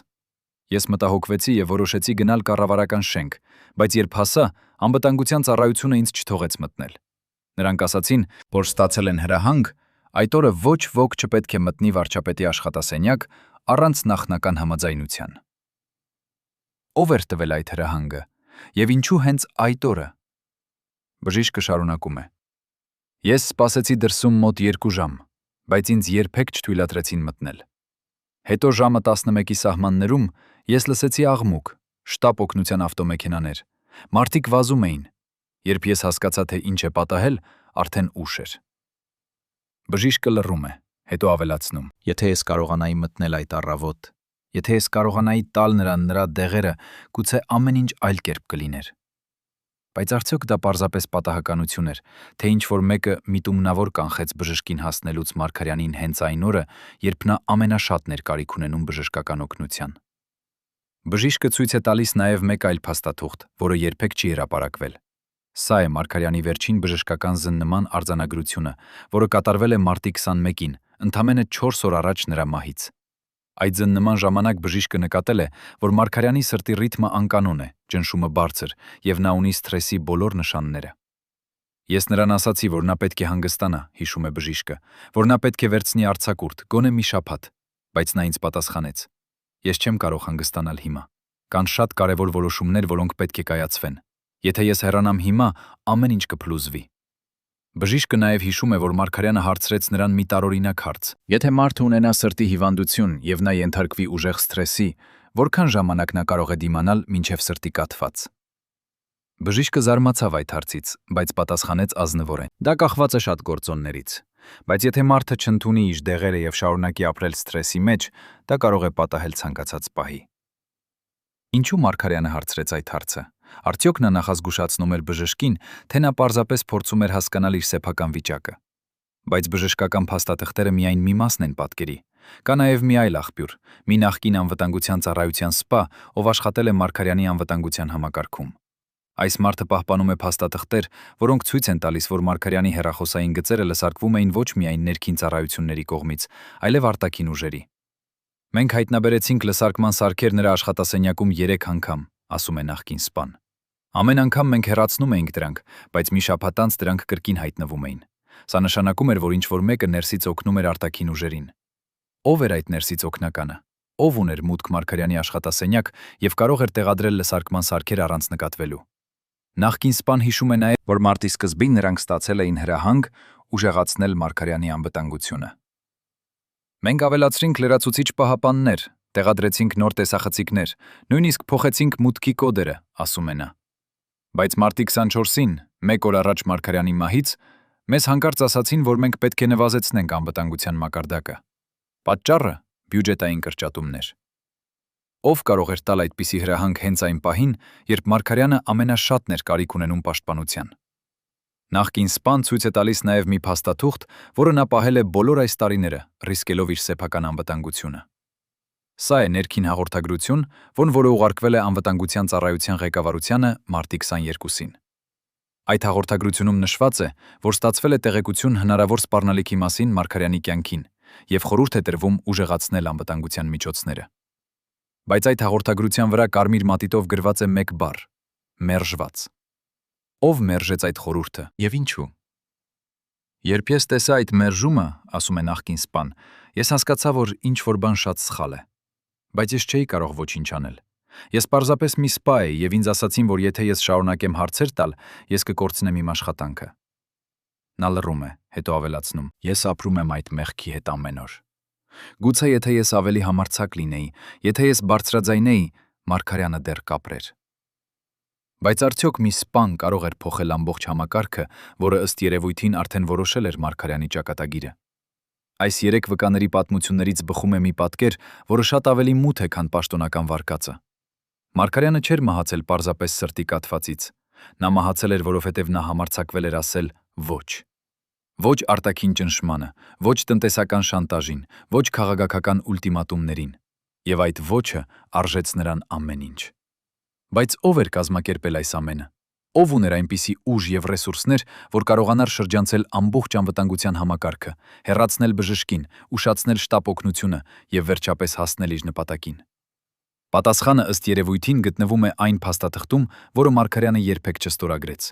Ես մտահոգվեցի եւ որոշեցի գնալ կառավարական շենք, բայց երբ հասա, անվտանգության ծառայությունը ինձ չթողեց մտնել։ Նրանք ասացին, որ ստացել են հրահանգ, այդ օրը ոչ ոք չպետք է մտնի վարչապետի աշխատասենյակ առանց նախնական համաձայնության։ Ով էր տվել այդ հրահանգը եւ ինչու հենց այդ օրը։ Բժիշկը շարունակում է. Ես սպասեցի դրսում մոտ 2 ժամ, բայց ինձ երբեք չթույլատրեցին մտնել։ Հետո ժամը 11-ի սահմաններում ես լսեցի աղմուկ, շտապ օգնության ավտոմեքենաներ։ Մարդիկ վազում էին։ Երբ ես հասկացա, թե ինչ է պատահել, արդեն ուշ էր։ Բժիշկը լռում է, հետո ավելացնում. Եթե ես կարողանայի մտնել այդ առավոտ, եթե ես կարողանայի տալ նրան նրա դեղերը, գուցե ամեն ինչ այլ կերպ կլիներ։ Բայց արդյոք դա պարզապես պատահականություն էր, թե ինչ-որ մեկը միտումնավոր կանխեց բժշկին հասնելուց Մարգարյանին հենց այն օրը, երբ նա ամենաշատն էր կարիք ունենում բժշկական օգնության։ Բժիշկը ցույց է տալիս նաև մեկ այլ փաստաթուղթ, որը երբեք չի հրապարակվել։ Սա է Մարգարյանի վերջին բժշկական զննման արձանագրությունը, որը կատարվել է մարտի 21-ին, ընդամենը 4 օր առաջ նրա մահից։ Այդ զննման ժամանակ բժիշկը նկատել է, որ Մարգարյանի սրտի ռիթմը անկանոն է, ճնշումը բարձր, եւ նա ունի սթրեսի բոլոր նշանները։ Ես նրան ասացի, որ նա պետք է հանգստանա, հիշում է բժիշկը, որ նա պետք է վերցնի արձակուրդ, գոնե մի շաբաթ, բայց նա ինձ պատասխանեց. Ես չեմ կարող հանգստանալ հիմա։ Կան շատ կարևոր որոշումներ, որոնք պետք է կայացվեն։ Եթե ես հեռանամ հիմա, ամեն ինչ կփլուզվի։ Բժիշկը նաև հիշում է, որ Մարգարյանը հարցրեց նրան մի տարօրինակ հարց. Եթե մարդը ունենա սրտի հիվանդություն եւ նա ենթարկվի ուժեղ սթրեսի, որքան ժամանակ նա կարող է դիմանալ մինչև սրտի կաթված։ Բժիշկը զարմացավ այդ հարցից, բայց պատասխանեց ազնվորեն. Դա կախված է շատ գործոններից, բայց եթե մարդը չընդունի իր դեղերը եւ շարունակի ապրել սթրեսի մեջ, դա կարող է պատահել ցանկացած պահի։ Ինչու Մարգարյանը հարցրեց այդ հարցը։ Արդյոք նա նախազգուշացնում էր բժշկին, թե նա պարզապես փորձում էր հասկանալ իր սեփական վիճակը։ Բայց բժշկական փաստաթղթերը միայն մի մասն են պատկերի։ Կա նաև մի այլ աղբյուր, մի նախկին անվտանգության ծառայության սպա, ով աշխատել է Մարգարյանի անվտանգության համակարգում։ Այս մարդը պահպանում է փաստաթղթեր, որոնք ցույց են տալիս, որ Մարգարյանի հեռախոսային գծերը լսարկվում էին ոչ միայն ներքին ծառայությունների կողմից, այլև արտաքին ուժերի։ Մենք հայտնաբերեցինք լսարկման սարքեր նրա աշխատասենյակում 3 անգամ, ասում է նախկին սպան։ Ամեն անգամ մենք հեռացնում էինք դրանք, բայց մի շաբաթ անց դրանք կրկին հայտնվում էին։ Սա նշանակում էր, որ ինչ-որ մեկը ներսից օգնում էր արտաքին ուժերին։ Ով էր այդ ներսից օգնականը։ Ով ուներ մուտք Մարգարյանի աշխատասենյակ եւ կարող էր տեղադրել լսարկման սարքեր առանց նկատվելու։ Նախկին սպան հիշում է նաև, որ մարտի սկզբին նրանք ստացել էին հրահանգ ուժեղացնել Մարգարյանի անվտանգությունը։ Մենք ավելացրինք լրացուցիչ պահապաններ, տեղադրեցինք նոր տեսախցիկներ, նույնիսկ փոխեցինք մուտքի կոդերը, ասում է նա։ Բայց մարտի 24-ին, 1 օր առաջ Մարգարյանի մահից, մեզ հանկարծ ասացին, որ մենք պետք է նվազեցնենք անվտանգության մակարդակը։ Պատճառը բյուջետային կրճատումներ։ Ով կարող էր տալ այդպիսի հրահանգ հենց այն պահին, երբ Մարգարյանը ամենաշատն էր կարիք ունենում պաշտպանության։ Նախկին սպան ցույց է տալիս նաև մի փաստաթուղթ, որը նա պահել է բոլոր այս տարիները, ռիսկելով իր սեփական անվտանգությունը։ Սա է ներքին հաղորդագրություն, որը ուղարկվել է անվտանգության ծառայության ղեկավարությանը մարտի 22-ին։ Այդ հաղորդագրությունում նշված է, որ ստացվել է տեղեկություն հնարավոր սպառնալիքի մասին Մարգարյանի կյանքին եւ խորհուրդ է տրվում ուժեղացնել անվտանգության միջոցները։ Բայց այդ հաղորդագրության վրա կարմիր մատիտով գրված է մեկ բառ՝ մերժված։ Ով մերժեց այդ խորհուրդը եւ ինչու։ Երբ ես տեսա այդ մերժումը, ասում է նախկին սպան, ես հասկացա, որ ինչ-որ բան շատ սխալ է։ Բայց ես չէի կարող ոչինչ անել։ Ես պարզապես մի սպա էի եւ ինձ ասացին, որ եթե ես շարունակեմ հարցեր տալ, ես կկորցնեմ իմ աշխատանքը։ Նա լռում է, հետո ավելացնում. Ես ապրում եմ այդ մեղքի հետ ամեն օր։ Գուցե եթե ես ավելի համարձակ լինեի, եթե ես բարձրաձայնեի, Մարգարյանը դեռ կապրեր։ Բայց արդյոք մի սպան կարող էր փոխել ամբողջ համակարգը, որը ըստ երևույթին արդեն որոշել էր Մարգարյանի ճակատագիրը։ Այս 3 վկաների պատմություններից բխում է մի պատկեր, որը շատ ավելի մութ է, քան պաշտոնական վարկածը։ Մարգարյանը չէր մահացել պարզապես սրտի կաթվածից։ Նա մահացել էր, որովհետև նա համարձակվել էր ասել ոչ։ Ոչ արտաքին ճնշմանը, ոչ տնտեսական շանտաժին, ոչ քաղաքական ուլտիմատումներին։ Եվ այդ ոչը արժեց նրան ամեն ինչ։ Բայց ով էր կազմակերպել այս ամենը։ Ով ուներ այնպիսի ուժ եւ ռեսուրսներ, որ կարողանար շրջանցել ամբողջ անվտանգության համակարգը, հեռացնել բժշկին, ուշացնել շտապ օգնությունը եւ վերջապես հասնել իր նպատակին։ Պատասխանը ըստ երևույթին գտնվում է այն փաստաթղթում, որը Մարգարյանը երբեք չստորագրեց։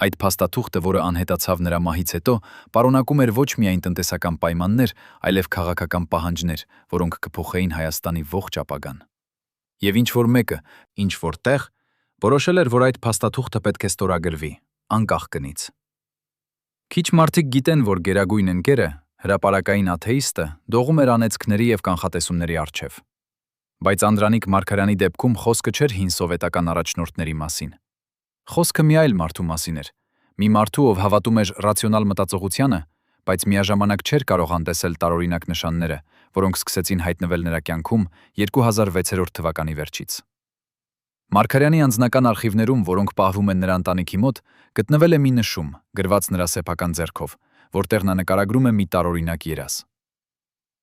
Այդ փաստաթուղթը, որը անհետացավ նրա մահից հետո, պարունակում էր ոչ միայն տնտեսական պայմաններ, այլև քաղաքական պահանջներ, որոնք կփոխեին Հայաստանի ողջ ապագան։ Եվ ինչ-որ մեկը, ինչ-որ տեղ, որոշել էր, որ այդ փաստաթուղթը պետք է ստորագրվի, անկախ կնից։ Քիչ մարդիկ գիտեն, որ գերագույն ընկերը, հրապարակային աթեիստը, դողում էր անեծքների եւ կանխատեսումների առջև։ Բայց Անդրանիկ Մարգարյանի դեպքում խոսքը չէր հին սովետական առաջնորդների մասին։ Խոսքը մի այլ մարդու մասին էր։ Մի մարդու, ով հավատում էր ռացիոնալ մտածողությանը, բայց միաժամանակ չէր կարող անտեսել տարօրինակ նշանները, որոնք սկսեցին հայտնվել նրա կյանքում 2006 թվականի վերջից։ Մարգարյանի անձնական արխիվներում, որոնք պահվում են նրա ընտանիքի մոտ, գտնվել է մի նշում, գրված նրա սեփական ձեռքով, որտեղ նա նկարագրում է մի տարօրինակ երազ։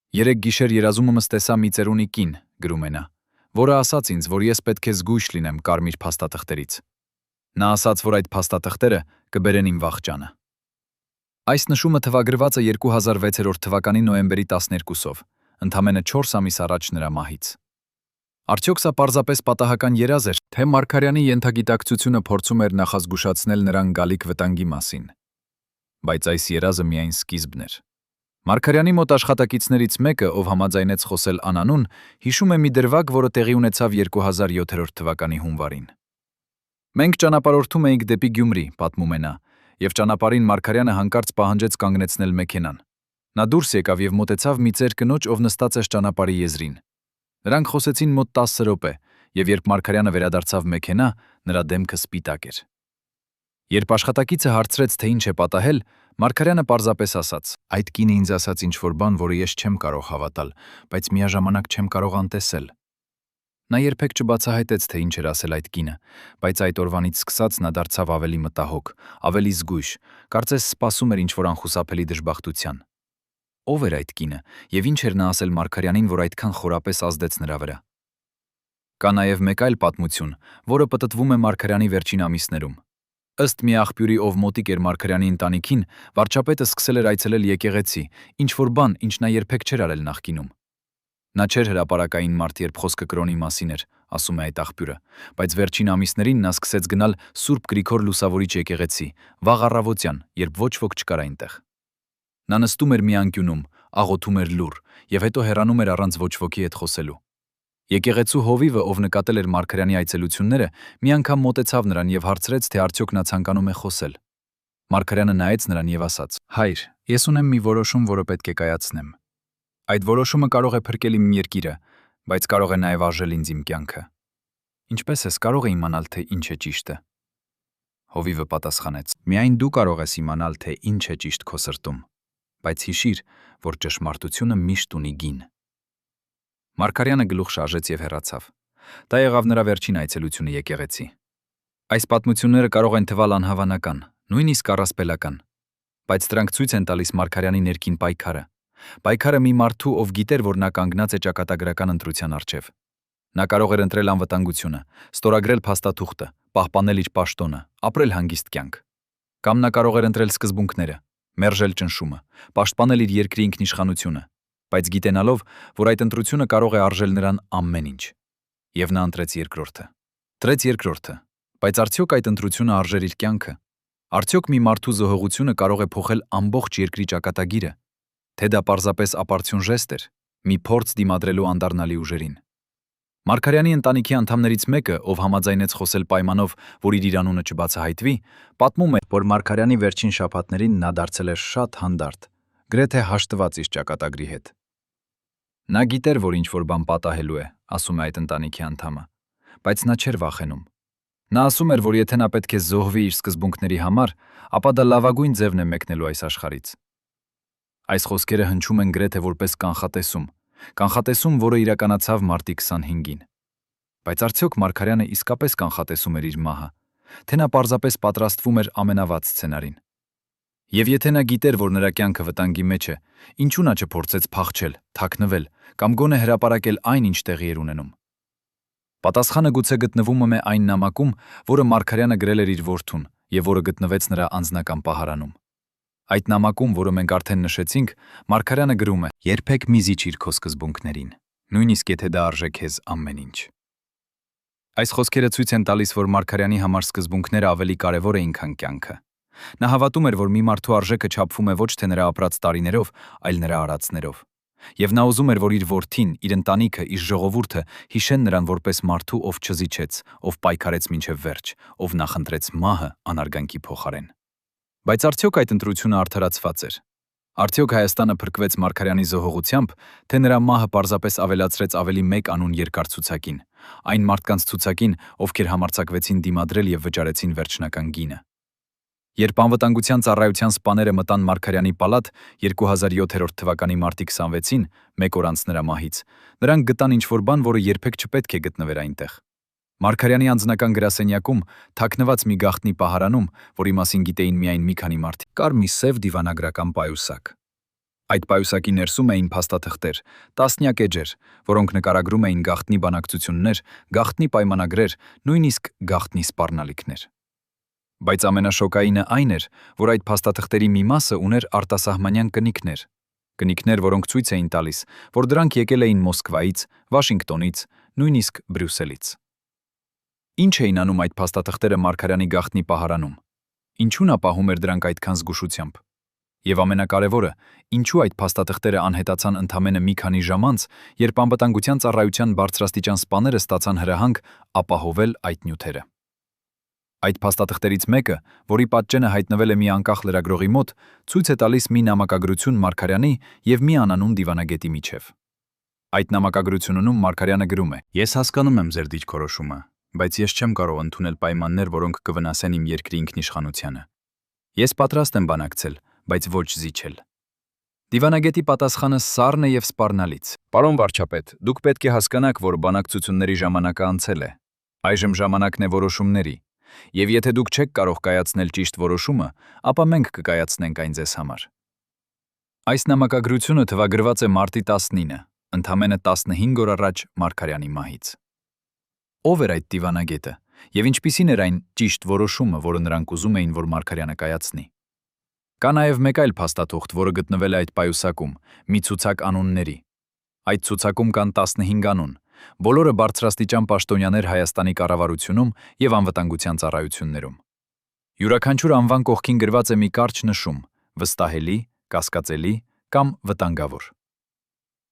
Երեք գիշեր երազումս տեսա մի ծերունի կին, գրում է նա, որը ասաց ինձ, որ ես պետք է զգույշ լինեմ կարմիր փաստաթղթերից։ Նա ասաց, որ այդ փաստաթղթերը կբերեն իմ վախճանը։ Այս նշումը թվագրված է 2006 թվականի նոյեմբերի 12-ով, ընդամենը 4 ամիս առաջ նրա մահից։ Արդյոք սա պարզապես պատահական երազ էր, թե Մարգարյանի ենթագիտակցությունը փորձում էր նախազգուշացնել նրան գալիք վտանգի մասին։ Բայց այս երազը միայն սկիզբն էր։ Մարգարյանի մոտ աշխատակիցներից մեկը, ով համաձայնեց խոսել անանուն, հիշում է մի դրվագ, որը տեղի ունեցավ 2007 թվականի հունվարին։ Մենք ճանապարհորդում էինք դեպի Գյումրի, պատմում է նա, եւ ճանապարհին Մարգարյանը հանկարծ պահանջեց կանգնեցնել մեքենան։ Նա դուրս եկավ եւ մոտեցավ մի ծեր կնոջ, ով նստած էր ճանապարհի եզրին։ Նրանք խոսեցին մոտ 10 րոպե, եւ երբ Մարգարյանը վերադարձավ մեքենա, նրա դեմքը սպիտակ էր։ Երբ աշխատակիցը հարցրեց, թե ինչ է պատահել, Մարգարյանը պարզապես ասաց. «Այդ կինը ինձ ասաց ինչ-որ բան, որը ես չեմ կարող հավատալ, բայց միաժամանակ չեմ կարող անտեսել»։ Նա երբեք չբացահայտեց, թե ինչ էր ասել այդ կինը, բայց այդ օրվանից սկսած նա դարձավ ավելի մտահոգ, ավելի զգույշ, կարծես սպասում էր ինչ-որ անխուսափելի դժբախտության։ Ով էր այդ կինը, եւ ինչ էր նա ասել Մարգարյանին, որ այդքան խորապես ազդեց նրա վրա։ Կա նաև մեկ այլ պատմություն, որը պտտվում է Մարգարյանի վերջին ամիսներում։ Ըստ մի աղբյուրի, ով մոտիկ էր Մարգարյանի ընտանիքին, վարչապետը սկսել էր այցելել եկեղեցի, ինչ-որ բան, ինչ նա երբեք չէր արել նախկինում։ Նա չէր հրապարակային մարդ, երբ խոսքը կրոնի մասին էր, ասում է այդ աղբյուրը, բայց վերջին ամիսներին նա սկսեց գնալ Սուրբ Գրիգոր Լուսավորիչ եկեղեցի, վաղ առավոտյան, երբ ոչ ոք չկար այնտեղ։ Նա նստում էր մի անկյունում, աղոթում էր լուռ, եւ հետո հեռանում էր առանց ոչ ոքի հետ խոսելու։ Եկեղեցու հովիվը, ով նկատել էր Մարգարյանի այցելությունները, մի անգամ մոտեցավ նրան եւ հարցրեց, թե արդյոք նա ցանկանում է խոսել։ Մարգարյանը նայեց նրան եւ ասաց. «Հայր, ես ունեմ մի որոշում, որը պետք է կայացնեմ։ Այդ որոշումը կարող է փրկել իմ երկիրը, բայց կարող է նաև արժել ինձ իմ կյանքը։ Ինչպես ես կարող է իմանալ, թե ինչ է ճիշտը»։ Հովիվը պատասխանեց. «Միայն դու կարող ես իմանալ, թե ինչ է ճիշտ քո սրտում, բայց հիշիր, որ ճշմարտությունը միշտ ունի գին»։ Մարգարյանը գլուխ շարժեց եւ հեռացավ։ Դա եղավ նրա վերջին այցելությունը եկեղեցի։ Այս պատմությունները կարող են թվալ անհավանական, նույնիսկ առասպելական։ Բայց դրանք ցույց են տալիս Մարգարյանի ներքին պայքարը։ Պայքարը մի մարդու, ով գիտեր, որ նա կանգնած է ճակատագրական ընտրության առջև։ Նա կարող էր ընտրել անվտանգությունը, ստորագրել փաստաթուղթը, պահպանել իր պաշտոնը, ապրել հանգիստ կյանք։ Կամ նա կարող էր ընտրել սկզբունքները, մերժել ճնշումը, պաշտպանել իր երկրի ինքնիշխանությունը, բայց գիտենալով, որ այդ ընտրությունը կարող է արժել նրան ամեն ինչ։ Եվ նա ընտրեց երկրորդը։ Դրեց երկրորդը, բայց արդյոք այդ ընտրությունը արժեր իր կյանքը։ Արդյոք մի մարդու զոհողությունը կարող է փոխել ամբողջ երկրի ճակատագիրը, թե դա պարզապես ապարդյուն ժեստ էր, մի փորձ դիմադրելու անդառնալի ուժերին։ Մարգարյանի ընտանիքի անդամներից մեկը, ով համաձայնեց խոսել պայմանով, որ իր անունը չբացահայտվի, պատմում է, որ Մարգարյանի վերջին շաբաթներին նա դարձել էր շատ հանդարտ, գրեթե հաշտված իր ճակատագրի հետ։ Նա գիտեր, որ ինչ-որ բան պատահելու է, ասում է այդ ընտանիքի անդամը, բայց նա չէր վախենում։ Նա ասում էր, որ եթե նա պետք է զոհվի իր սկզբունքների համար, ապա դա լավագույն ձևն է մեկնելու այս աշխարհից։ Այս խոսքերը հնչում են գրեթե որպես կանխատեսում, որը իրականացավ մարտի 25-ին։ Բայց արդյոք Մարգարյանը իսկապես կանխատեսում էր իր մահը, թե նա պարզապես պատրաստվում էր ամենավատ սցենարին։ Եվ եթե նա գիտեր, որ նրա կյանքը վտանգի մեջ է, ինչու նա չփորձեց փախչել, թաքնվել կամ գոնե հրապարակել այն, ինչ տեղի էր ունենում։ Պատասխանը գուցե գտնվում է այն նամակում, որը Մարգարյանը գրել էր իր որդուն եւ որը գտնվեց նրա անձնական պահարանում։ Այդ նամակում, որը մենք արդեն նշեցինք, Մարգարյանը գրում է. «Երբեք մի զիջիր քո սկզբունքներին, նույնիսկ եթե դա արժե քեզ ամեն ինչ»։ Այս խոսքերը ցույց են տալիս, որ Մարգարյանի համար սկզբունքները ավելի կարևոր էին, քան կյանքը։ Նա հավատում էր, որ մի մարդու արժեքը չափվում է ոչ թե նրա ապրած տարիներով, այլ նրա արածներով։ Եվ նա ուզում էր, որ իր որդին, իր ընտանիքը, իր ժողովուրդը հիշեն նրան որպես մարդու, ով չզիջեց, ով պայքարեց մինչև վերջ, ով նախընտրեց մահը անարգանքի փոխարեն։ Բայց արդյոք այդ ընտրությունը արդարացված էր։ Արդյոք Հայաստանը փրկվեց Մարգարյանի զոհողությամբ, թե նրա մահը պարզապես ավելացրեց ավելի մեկ անուն երկար ցուցակին, այն մարդկանց ցուցակին, ովքեր համարձակվեցին դիմադրել եւ վճարեցին վերջնական գինը։ Երբ անվտանգության ծառայության սպաները մտան Մարգարյանի պալատ 2007 թվականի մարտի 26-ին, մեկ օր անց նրա մահից, նրանք գտան ինչ-որ բան, որը երբեք չպետք է գտնվեր այնտեղ։ Մարգարյանի անձնական գրասենյակում, թաքնված մի գաղտնի պահարանում, որի մասին գիտեին միայն մի քանի մարդիկ, կար մի սև դիվանագրական պայուսակ։ Այդ պայուսակի ներսում էին փաստաթղթեր, տասնյակ էջեր, որոնք նկարագրում էին գաղտնի բանակցություններ, գաղտնի պայմանագրեր, նույնիսկ գաղտնի սպառնալիքներ։ Բայց ամենաշոկայինը այն էր, որ այդ փաստաթղթերի մի մասը ուներ արտասահմանյան կնիկներ, որոնք ցույց էին տալիս, որ դրանք եկել էին Մոսկվայից, Վաշինգտոնից, նույնիսկ Բրյուսելից։ Ինչ էին անում այդ փաստաթղթերը Մարգարյանի գաղտնի պահարանում։ Ինչու նա պահում էր դրանք այդքան զգուշությամբ։ Եվ ամենակարևորը, ինչու այդ փաստաթղթերը անհետացան ընդամենը մի քանի ժամ անց, երբ անվտանգության ծառայության բարձրաստիճան սպաները ստացան հրահանգ ապահովել այդ նյութերը։ Այդ փաստաթղթերից մեկը, որի պատճենը հայտնվել է մի անկախ լրագրողի մոտ, ցույց է տալիս մի նամակագրություն Մարգարյանի եւ մի անանուն դիվանագետի միջև։ Այդ նամակագրությունում Մարգարյանը գրում է. «Ես հասկանում եմ ձեր դիրքորոշումը, բայց ես չեմ կարող ընդունել պայմաններ, որոնք կվնասեն իմ երկրի ինքնիշխանությանը։ Ես պատրաստ եմ բանակցել, բայց ոչ զիջել»։ Դիվանագետի պատասխանը սառն է եւ սպառնալից։ «Պարոն վարչապետ, դուք պետք է հասկանաք, որ բանակցությունների ժամանակը անցել է։ Այժմ ժամանակն է որոշումների։ Եվ եթե դուք չեք կարող կայացնել ճիշտ որոշումը, ապա մենք կկայացնենք այն ձեզ համար»։ Այս նամակագրությունը թվագրված է մարտի 19-ը, ընդամենը 15 օր առաջ Մարգարյանի մահից։ Ո՞վ էր այդ դիվանագետը, եւ ինչպիսին էր այն ճիշտ որոշումը, որը նրանք ուզում էին, որ Մարգարյանը կայացնի։ Կա նաեւ մեկ այլ փաստաթուղթ, որը գտնվել է այդ պայուսակում, մի ցուցակ անունների։ Այդ ցուցակում կան 15 անուն, բոլորը բարձրաստիճան պաշտոնյաներ Հայաստանի կառավարությունում եւ անվտանգության ծառայություններում։ Յուրաքանչյուր անվան կողքին գրված է մի կարճ նշում՝ վստահելի, կասկածելի կամ վտանգավոր։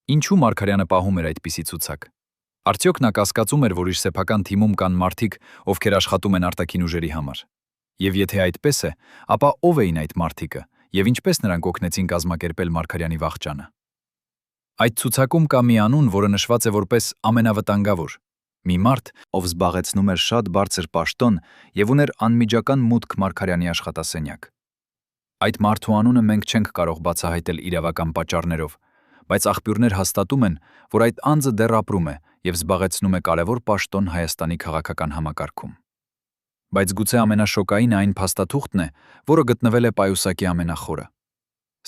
Ինչու Մարգարյանը պահում էր այդպիսի ցուցակ։ Արդյոք նա կասկածում էր, որ իր սեփական թիմում կան մարդիկ, ովքեր աշխատում են արտաքին ուժերի համար։ Եվ եթե այդպես է, ապա ով էին այդ մարդիկը եւ ինչպես նրանք օգնեցին կազմակերպել Մարգարյանի վախճանը։ Այդ ցուցակում կա մի անուն, որը նշված է որպես ամենավտանգավոր։ Մի մարդ, ով զբաղեցնում էր շատ բարձր պաշտոն եւ ուներ անմիջական մուտք Մարգարյանի աշխատասենյակ։ Այդ մարդու անունը մենք չենք կարող բացահայտել իրավական պատճառներով, բայց աղբյուրներ հաստատում են, որ այդ անձը դեռ ապրում է եւ զբաղեցնում է կարևոր պաշտոն Հայաստանի քաղաքական համակարգում։ Բայց գուցե ամենաշոկայինը այն փաստաթուղթն է, որը գտնվել է պայուսակի ամենախորը։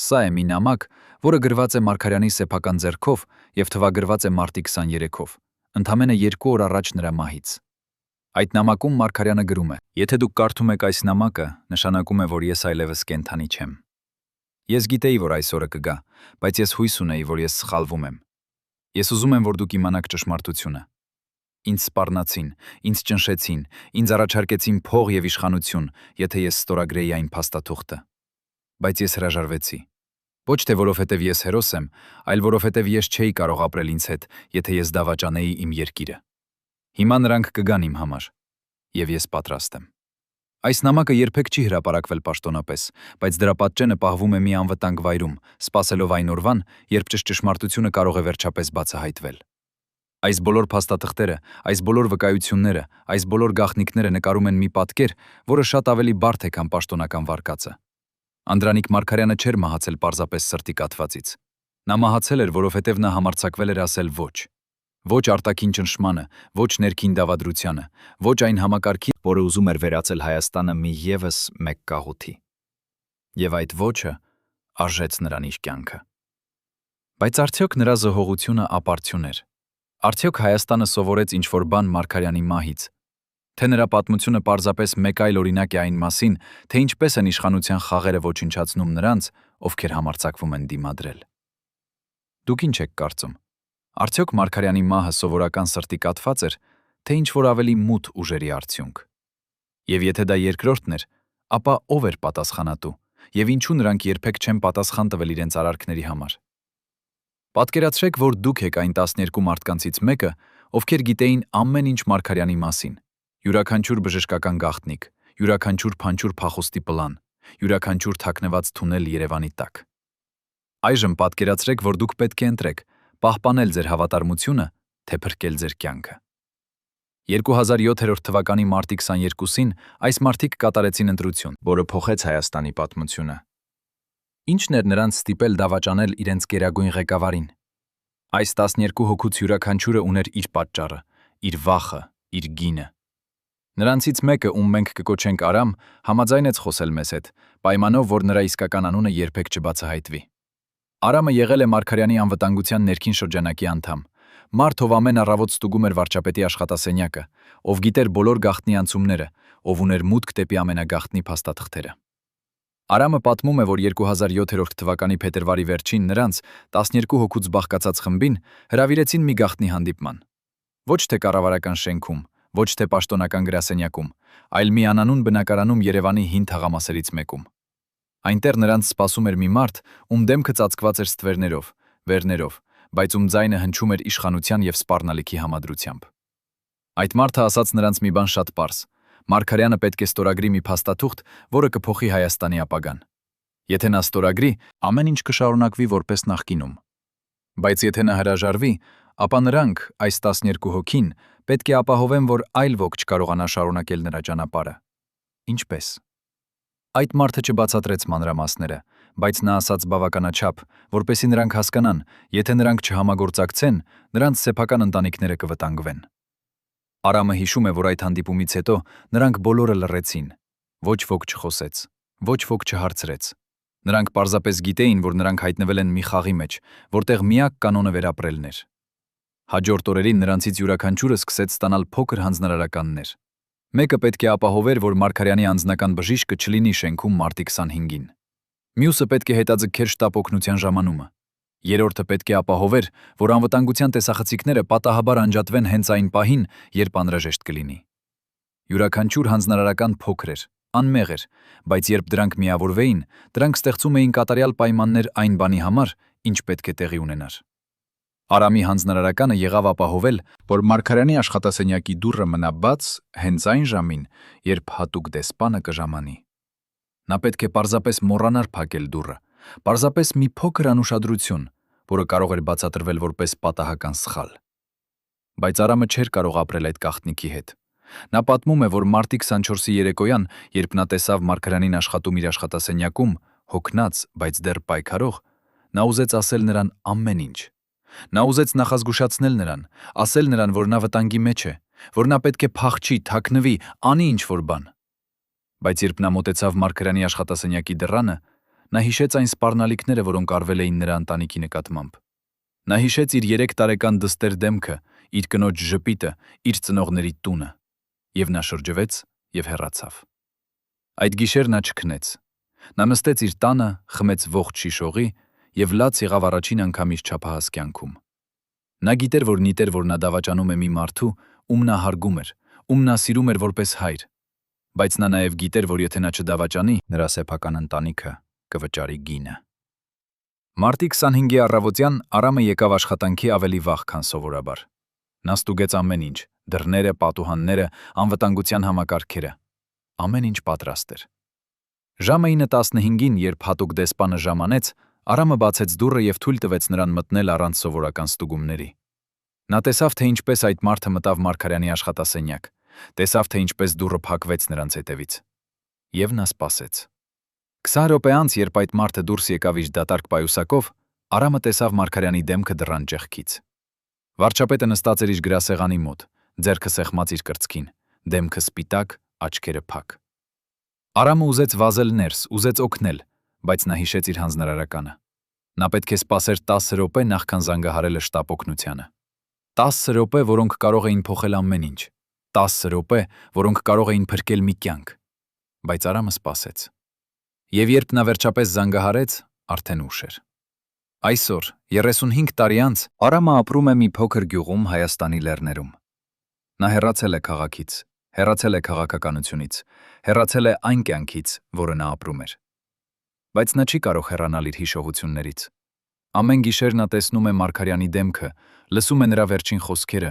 Սա է մի նամակ, որը գրված է Մարգարյանի սեփական ձեռքով եւ թվագրված է մարտի 23-ով, ընդամենը 2 օր առաջ նրա մահից։ Այդ նամակում Մարգարյանը գրում է. «Եթե դուք կարդում եք այս նամակը, նշանակում է, որ ես այլևս կենդանի չեմ։ Ես գիտեի, որ այսօրը կգա, բայց ես հույս ունեի, որ ես սխալվում եմ։ Ես ուզում եմ, որ դուք իմանաք ճշմարտությունը։ Ինձ սպառնացին, ինձ ճնշեցին, ինձ առաջարկեցին փող եւ իշխանություն, եթե ես ստորագրեի այն փաստաթուղթը։ Բայց ես հրաժարվեցի։ Ոչ թե որովհետև ես հերոս եմ, այլ որովհետև ես չէի կարող ապրել ինձ հետ, եթե ես դավաճանեի իմ երկիրը։ Հիմա նրանք կգան իմ համար, եւ ես պատրաստ եմ»։ Այս նամակը երբեք չի հրապարակվել պաշտոնապես, բայց դրա պատճենը պահվում է մի անվտանգ վայրում, սպասելով այն օրվան, երբ ճշմարտությունը կարող է վերջապես բացահայտվել։ Այս բոլոր փաստաթղթերը, այս բոլոր վկայությունները, այս բոլոր գաղտնիքները նկարում են մի պատկեր, որը շատ ավելի բարդ է, քան պաշտոնական վարկածը։ Անդրանիկ Մարգարյանը չէր մահացել պարզապես սրտի կաթվածից։ Նա մահացել էր, որովհետև նա համարձակվել էր ասել ոչ։ Ոչ արտաքին ճնշմանը, ոչ ներքին դավադրությանը, ոչ այն համակարգին, որը ուզում էր վերածել Հայաստանը մի ևս մեկ կաղութի։ Եվ այդ ոչը արժեց նրան իր կյանքը։ Բայց արդյոք նրա զոհողությունը ապարդյուն էր։ Արդյոք Հայաստանը սովորեց ինչ-որ բան Մարգարյանի մահից։ Թե նրա պատմությունը պարզապես մեկ այլ օրինակ է այն մասին, թե ինչպես են իշխանության խաղերը ոչնչացնում նրանց, ովքեր համարձակվում են դիմադրել։ Դուք ինչ եք կարծում։ Արդյոք Մարգարյանի մահը սովորական սրտի կաթված էր, թե ինչ-որ ավելի մութ ուժերի արդյունք։ Եվ եթե դա երկրորդն էր, ապա ով էր պատասխանատու, եւ ինչու նրանք երբեք չեն պատասխան տվել իրենց արարքների համար։ Պատկերացրեք, որ դուք եք այն 12 մարդկանցից մեկը, ովքեր գիտեին ամեն ինչ Մարգարյանի մասին։ Յուրաքանչյուր բժշկական գաղտնիք, յուրաքանչյուր փանջուր փախուստի պլան, յուրաքանչյուր թաքնված թունել Երևանի տակ։ Այժմ պատկերացրեք, որ դուք պետք է ընտրեք՝ պահպանել ձեր հավատարմությունը, թե փրկել ձեր կյանքը։ 2007 թվականի մարտի 22-ին այս մարդիկ կատարեցին ընտրություն, որը փոխեց Հայաստանի պատմությունը։ Ինչն էր նրանց ստիպել դավաճանել իրենց գերագույն ղեկավարին։ Այս 12 հոգուց յուրաքանչյուրը ուներ իր պատճառը, իր վախը, իր գինը։ Նրանցից մեկը, ում մենք կկոչենք Արամ, համաձայնեց խոսել մեզ հետ, պայմանով, որ նրա իսկական անունը երբեք չբացահայտվի։ Արամը եղել է Մարգարյանի անվտանգության ներքին շրջանակի անդամ, մարդ, ով ամեն առավոտ ստուգում էր վարչապետի աշխատասենյակը, ով գիտեր բոլոր գաղտնի անցումները, ով ուներ մուտք դեպի ամենագաղտնի փաստաթղթերը։ Արամը պատմում է, որ 2007 թվականի փետրվարի վերջին նրանց 12 հոգուց բաղկացած խմբին հրավիրեցին մի գաղտնի հանդիպման։ Ոչ թե կառավարական շենքում, ոչ թե պաշտոնական գրասենյակում, այլ մի անանուն բնակարանում Երևանի հին թաղամասերից մեկում։ Այնտեղ նրանց սպասում էր մի մարդ, ում դեմքը ծածկված էր ստվերներով, վերներով, բայց ում ձայնը հնչում էր իշխանության եւ սպառնալիքի համադրությամբ։ Այդ մարդը ասաց նրանց մի բան շատ պարզ. Մարգարյանը պետք է ստորագրի մի փաստաթուղթ, որը կփոխի Հայաստանի ապագան։ Եթե նա ստորագրի, ամեն ինչ կշարունակվի որպես նախկինում։ Բայց եթե նա հրաժարվի, ապա նրանք, այս 12 հոգին, պետք է ապահովեն, որ այլ ոք չկարողանա շարունակել նրա ճանապարհը։ Ինչպես։ Այդ մարդը չբացատրեց մանրամասները, բայց նա ասաց բավականաչափ, որպեսզի նրանք հասկանան, եթե նրանք չհամագործակցեն, նրանց սեփական ընտանիքները կվտանգվեն։ Արամը հիշում է, որ այդ հանդիպումից հետո նրանք բոլորը լռեցին։ Ոչ ոք չխոսեց, ոչ ոք չհարցրեց։ Նրանք պարզապես գիտեին, որ նրանք հայտնվել են մի խաղի մեջ, որտեղ միակ կանոնը վերապրելն էր։ Հաջորդ օրերին նրանցից յուրաքանչյուրը սկսեց ստանալ փոքր հանձնարարականներ։ Մեկը պետք է ապահովեր, որ Մարգարյանի անձնական բժիշկը չլինի շենքում մարտի 25-ին։ Մյուսը պետք է հետաձգեր շտապ օգնության ժամանումը։ Երրորդը պետք է ապահովեր, որ անվտանգության տեսախցիկները պատահաբար անջատվեն հենց այն պահին, երբ անհրաժեշտ կլինի։ Յուրաքանչյուր հանձնարարական փոքր էր, անմեղ էր, բայց երբ դրանք միավորվեին, դրանք ստեղծում էին կատարյալ պայմաններ այն բանի համար, ինչ պետք է տեղի ունենար։ Արամի հանձնարարականը եղավ ապահովել, որ Մարգարյանի աշխատասենյակի դուռը մնա բաց հենց այն ժամին, երբ հատուկ դեսպանը կժամանի։ Նա պետք է պարզապես մոռանար փակել դուռը, պարզապես մի փոքր անուշադրություն, որը կարող էր բացատրվել որպես պատահական սխալ։ Բայց Արամը չէր կարող ապրել այդ գաղտնիքի հետ։ Նա պատմում է, որ մարտի 24-ի երեկոյան, երբ նա տեսավ Մարգարյանին աշխատում իր աշխատասենյակում, հոգնած, բայց դեռ պայքարող, նա ուզեց ասել նրան ամեն ինչ։ Նա ուզեց նախազգուշացնել նրան, ասել նրան, որ նա վտանգի մեջ է, որ նա պետք է փախչի, թաքնվի, անի ինչ-որ բան։ Բայց երբ նա մոտեցավ Մարգարյանի աշխատասենյակի դռանը, նա հիշեց այն սպառնալիքները, որոնք արվել էին նրա ընտանիքի նկատմամբ։ Նա հիշեց իր 3 տարեկան դստեր դեմքը, իր կնոջ ժպիտը, իր ծնողների տունը, եւ նա շրջվեց եւ հեռացավ։ Այդ գիշեր նա չքնեց։ Նա նստեց իր տանը, խմեց ողջ շիշողի եւ լաց եղավ առաջին անգամ իր չափահաս կյանքում։ Նա գիտեր, որ նիտեր, որ նա դավաճանում է մի մարդու, ում նա հարգում էր, ում նա սիրում էր որպես հայր, բայց նա նաև գիտեր, որ եթե նա չդավաճանի, նրա սեփական ընտանիքը կվճարի գինը։ Մարտի 25-ի առավոտյան Արամը եկավ աշխատանքի ավելի վաղ, քան սովորաբար։ Նա ստուգեց ամեն ինչ՝ դռները, պատուհանները, անվտանգության համակարգերը։ Ամեն ինչ պատրաստ էր։ Ժամը 9:15-ին, երբ հատուկ դեսպանը ժամանեց, Արամը բացեց դուռը եւ թույլ տվեց նրան մտնել առանց սովորական ստուգումների։ Նա տեսավ, թե ինչպես այդ մարդը մտավ Մարգարյանի աշխատասենյակ, տեսավ, թե ինչպես դուռը փակվեց նրանց հետևից։ Եվ նա սպասեց։ 20 րոպե անց, երբ այդ մարդը դուրս եկավ իր դատարկ պայուսակով, Արամը տեսավ Մարգարյանի դեմքը դռան ճեղքից։ Վարչապետը նստած էր իր գրասեղանի մոտ, ձեռքը սեղմած իր կրծքին, դեմքը սպիտակ, աչքերը փակ։ Արամը ուզեց վազել ներս, ուզեց օգնել, բայց նա հիշեց իր հանձնարարականը։ Նա պետք է սպասեր 10 րոպե նախքան զանգահարելը շտապ օգնությանը։ 10 րոպե, որոնք կարող էին փոխել ամեն ինչ։ 10 րոպե, որոնք կարող էին փրկել մի կյանք։ Բայց Արամը սպասեց։ Եվ երբ նա վերջապես զանգահարեց, արդեն ուշ էր։ Այսօր, 35 տարի անց, Արամը ապրում է մի փոքր գյուղում Հայաստանի լեռներում։ Նա հեռացել է քաղաքից, հեռացել է քաղաքականությունից, հեռացել է այն կյանքից, որը նա ապրում էր։ Բայց նա չի կարող հեռանալ իր հիշողություններից։ Ամեն գիշեր նա տեսնում է Մարգարյանի դեմքը, լսում է նրա վերջին խոսքերը,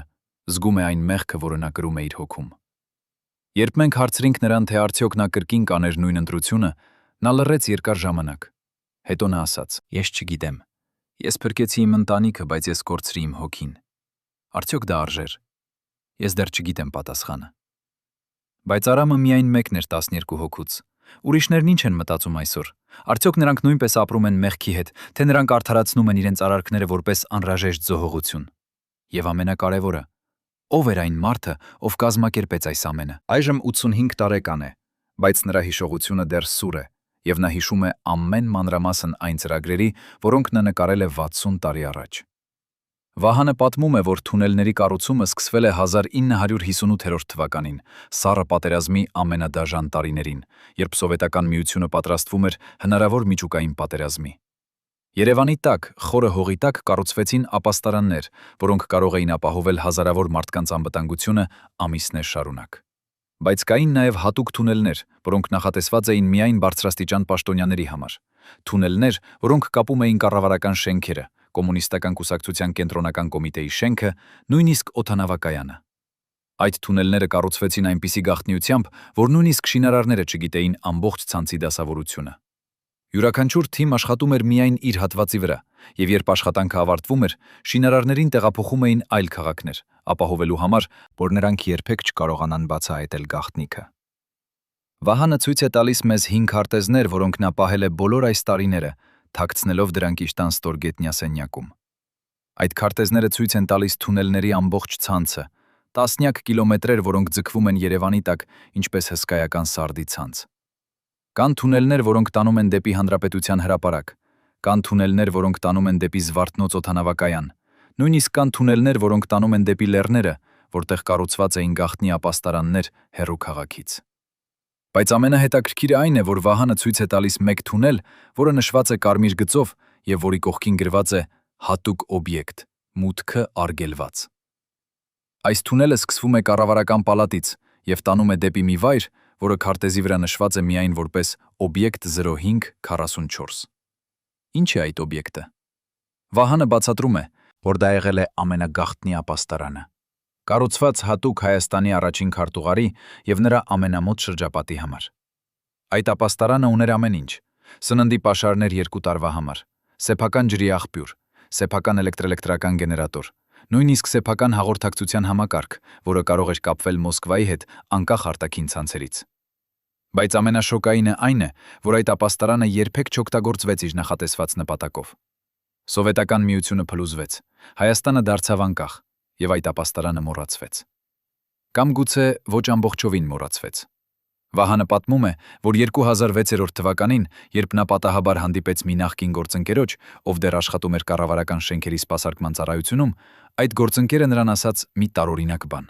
զգում է այն մեղքը, որը նա կրում է իր հոգում։ Երբ մենք հարցրինք նրան, թե արդյոք նա կրկին կաներ նույն ընտրությունը, նա լռեց երկար ժամանակ։ Հետո նա ասաց. «Ես չգիտեմ։ Ես փրկեցի իմ ընտանիքը, բայց ես կորցրի իմ հոգին։ Արդյոք դա արժեր։ Ես դեռ չգիտեմ պատասխանը»։ Բայց Արամը միայն մեկն էր 12 հոգուց։ Ուրիշներն ինչ են մտածում այսօր։ Արդյոք նրանք նույնպես ապրում են մեղքի հետ, թե նրանք արդարացնում են իրենց արարքները որպես անհրաժեշտ զոհողություն։ Եվ ամենակարևորը, ով էր այն մարդը, ով կազմակերպեց այս ամենը։ Այժմ 85 տարեկան է, բայց նրա հիշողությունը դեռ սուր է, եւ նա հիշում է ամեն մանրամասն այն ծրագրերի, որոնք նա նկարել է 60 տարի առաջ։ Վահանը պատմում է, որ թունելների կառուցումը սկսվել է 1958 թվականին, Սառը պատերազմի ամենադաժան տարիներին, երբ Սովետական Միությունը պատրաստվում էր հնարավոր միջուկային պատերազմի։ Երևանի տակ, խորը հողի տակ կառուցվեցին ապաստարաններ, որոնք կարող էին ապահովել հազարավոր մարդկանց անվտանգությունը ամիսներ շարունակ։ Բայց կային նաև հատուկ թունելներ, որոնք նախատեսված էին միայն բարձրաստիճան պաշտոնյաների համար։ Թունելներ, որոնք կապում էին կառավարական շենքերը, Կոմունիստական կուսակցության կենտրոնական կոմիտեի շենքը, նույնիսկ օդանավակայանը։ Այդ թունելները կառուցվեցին այնպիսի գաղտնիությամբ, որ նույնիսկ շինարարները չգիտեին ամբողջ ցանցի դասավորությունը։ Յուրաքանչյուր թիմ աշխատում էր միայն իր հատվածի վրա, եւ երբ աշխատանքը ավարտվում էր, շինարարներին տեղափոխում էին այլ քաղաքներ, ապահովելու համար, որ նրանք երբեք չկարողանան բացահայտել գաղտնիքը։ Վահանը ցույց է տալիս մեզ 5 քարտեզներ, որոնք նա պահել է բոլոր այս տարիները, թաքցնելով դրանք իր տան ստորգետնյա սենյակում։ Այդ քարտեզները ցույց են տալիս թունելների ամբողջ ցանցը, տասնյակ կիլոմետրեր, որոնք ձգվում են Երևանի տակ, ինչպես հսկայական սարդի ցանց։ Կան թունելներ, որոնք տանում են դեպի Հանրապետության հրապարակ, կան թունելներ, որոնք տանում են դեպի Զվարթնոց օդանավակայան, նույնիսկ կան թունելներ, որոնք տանում են դեպի լեռները, որտեղ կառուցված էին գաղտնի ապաստարաններ հեռու քաղաքից։ Բայց ամենահետաքրքիրը այն է, որ Վահանը ցույց է տալիս մեկ թունել, որը նշված է կարմիր գծով եւ որի կողքին գրված է հատուկ օբյեկտ, մուտքը արգելված։ Այս թունելը սկսվում է կառավարական պալատից եւ տանում է դեպի մի վայր, որը քարտեզի վրա նշված է միայն որպես օբյեկտ 0544։ Ինչ է այդ օբյեկտը։ Վահանը բացատրում է, որ դա եղել է ամենագաղտնի ապաստարանը, կառուցված հատուկ Հայաստանի առաջին քարտուղարի եւ նրա ամենամոտ շրջապատի համար։ Այդ ապաստարանը ուներ ամեն ինչ. սննդի պաշարներ 2 տարվա համար, սեփական ջրի աղբյուր, սեփական էլեկտրական գեներատոր, նույնիսկ սեփական հաղորդակցության համակարգ, որը կարող էր կապվել Մոսկվայի հետ անկախ արտաքին ցանցերից։ Բայց ամենաշոկայինը այն է, որ այդ ապաստարանը երբեք չօգտագործվեց իր նախատեսված նպատակով։ Սովետական միությունը փլուզվեց, Հայաստանը դարձավ անկախ, եւ այդ ապաստարանը մոռացվեց։ կամ գուցե ոչ ամբողջովին մոռացվեց։ Վահանը պատմում է, որ 2006 թվականին, երբ նա պատահաբար հանդիպեց մի նախկին գործընկերոջ, ով դեռ աշխատում էր կառավարական շենքերի սպասարկման ծառայությունում, այդ գործընկերը նրան ասաց մի տարօրինակ բան։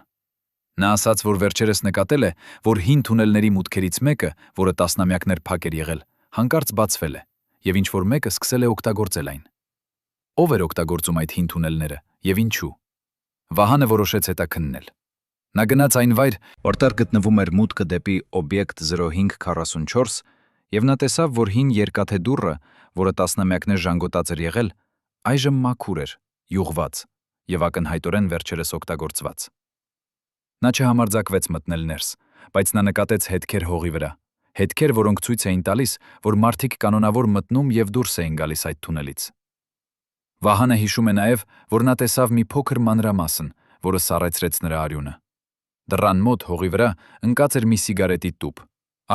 Նա ասաց, որ վերջերս նկատել է, որ հին թունելների մուտքերից մեկը, որը տասնամյակներ փակ էր եղել, հանկարծ բացվել է, եւ ինչ-որ մեկը սկսել է օգտագործել այն։ Ո՞վ էր օգտագործում այդ հին թունելները եւ ինչու։ Վահանը որոշեց հետաքննել։ Նա գնաց այն վայր, որտեղ գտնվում էր մուտքը դեպի օբյեկտ 0544, եւ նա տեսավ, որ հին երկաթե դուռը, որը տասնամյակներ ժանգոտած էր եղել, այժմ մաքուր էր, յուղված եւ ակնհայտորեն վերջերս օգտագործված։ Նա չհամարձակվեց մտնել ներս, բայց նա նկատեց հետքեր հողի վրա, հետքեր, որոնք ցույց էին տալիս, որ մարդիկ կանոնավոր մտնում եւ դուրս էին գալիս այդ թունելից։ Վահանը հիշում է նաեւ, որ նա տեսավ մի փոքր մանրամասն, որը սառեցրեց նրա արյունը։ Դռան մոտ հողի վրա ընկած էր մի սիգարետի տուփ,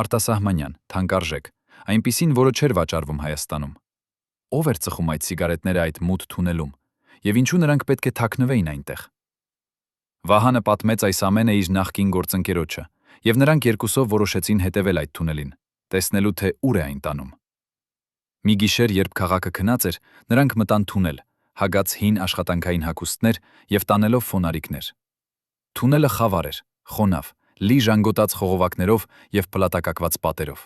արտասահմանյան, թանկարժեք, այնպիսին, որը չէր վաճառվում Հայաստանում։ Ո՞վ էր ծխում այդ սիգարետները այդ մութ թունելում, եւ ինչու նրանք պետք է թաքնվեին այնտեղ։ Վահանը պատմեց այս ամենը իր նախկին գործընկերոջը, եւ նրանք երկուսով որոշեցին հետևել այդ թունելին, տեսնելու թե ուր է այն տանում։ Մի գիշեր, երբ քաղաքը քնած էր, նրանք մտան թունել, հագած հին աշխատանքային հագուստներ եւ տանելով ֆոնարիկներ։ Թունելը խավար էր, խոնավ, լի ժանգոտած խողովակներով եւ փլատակակված պատերով։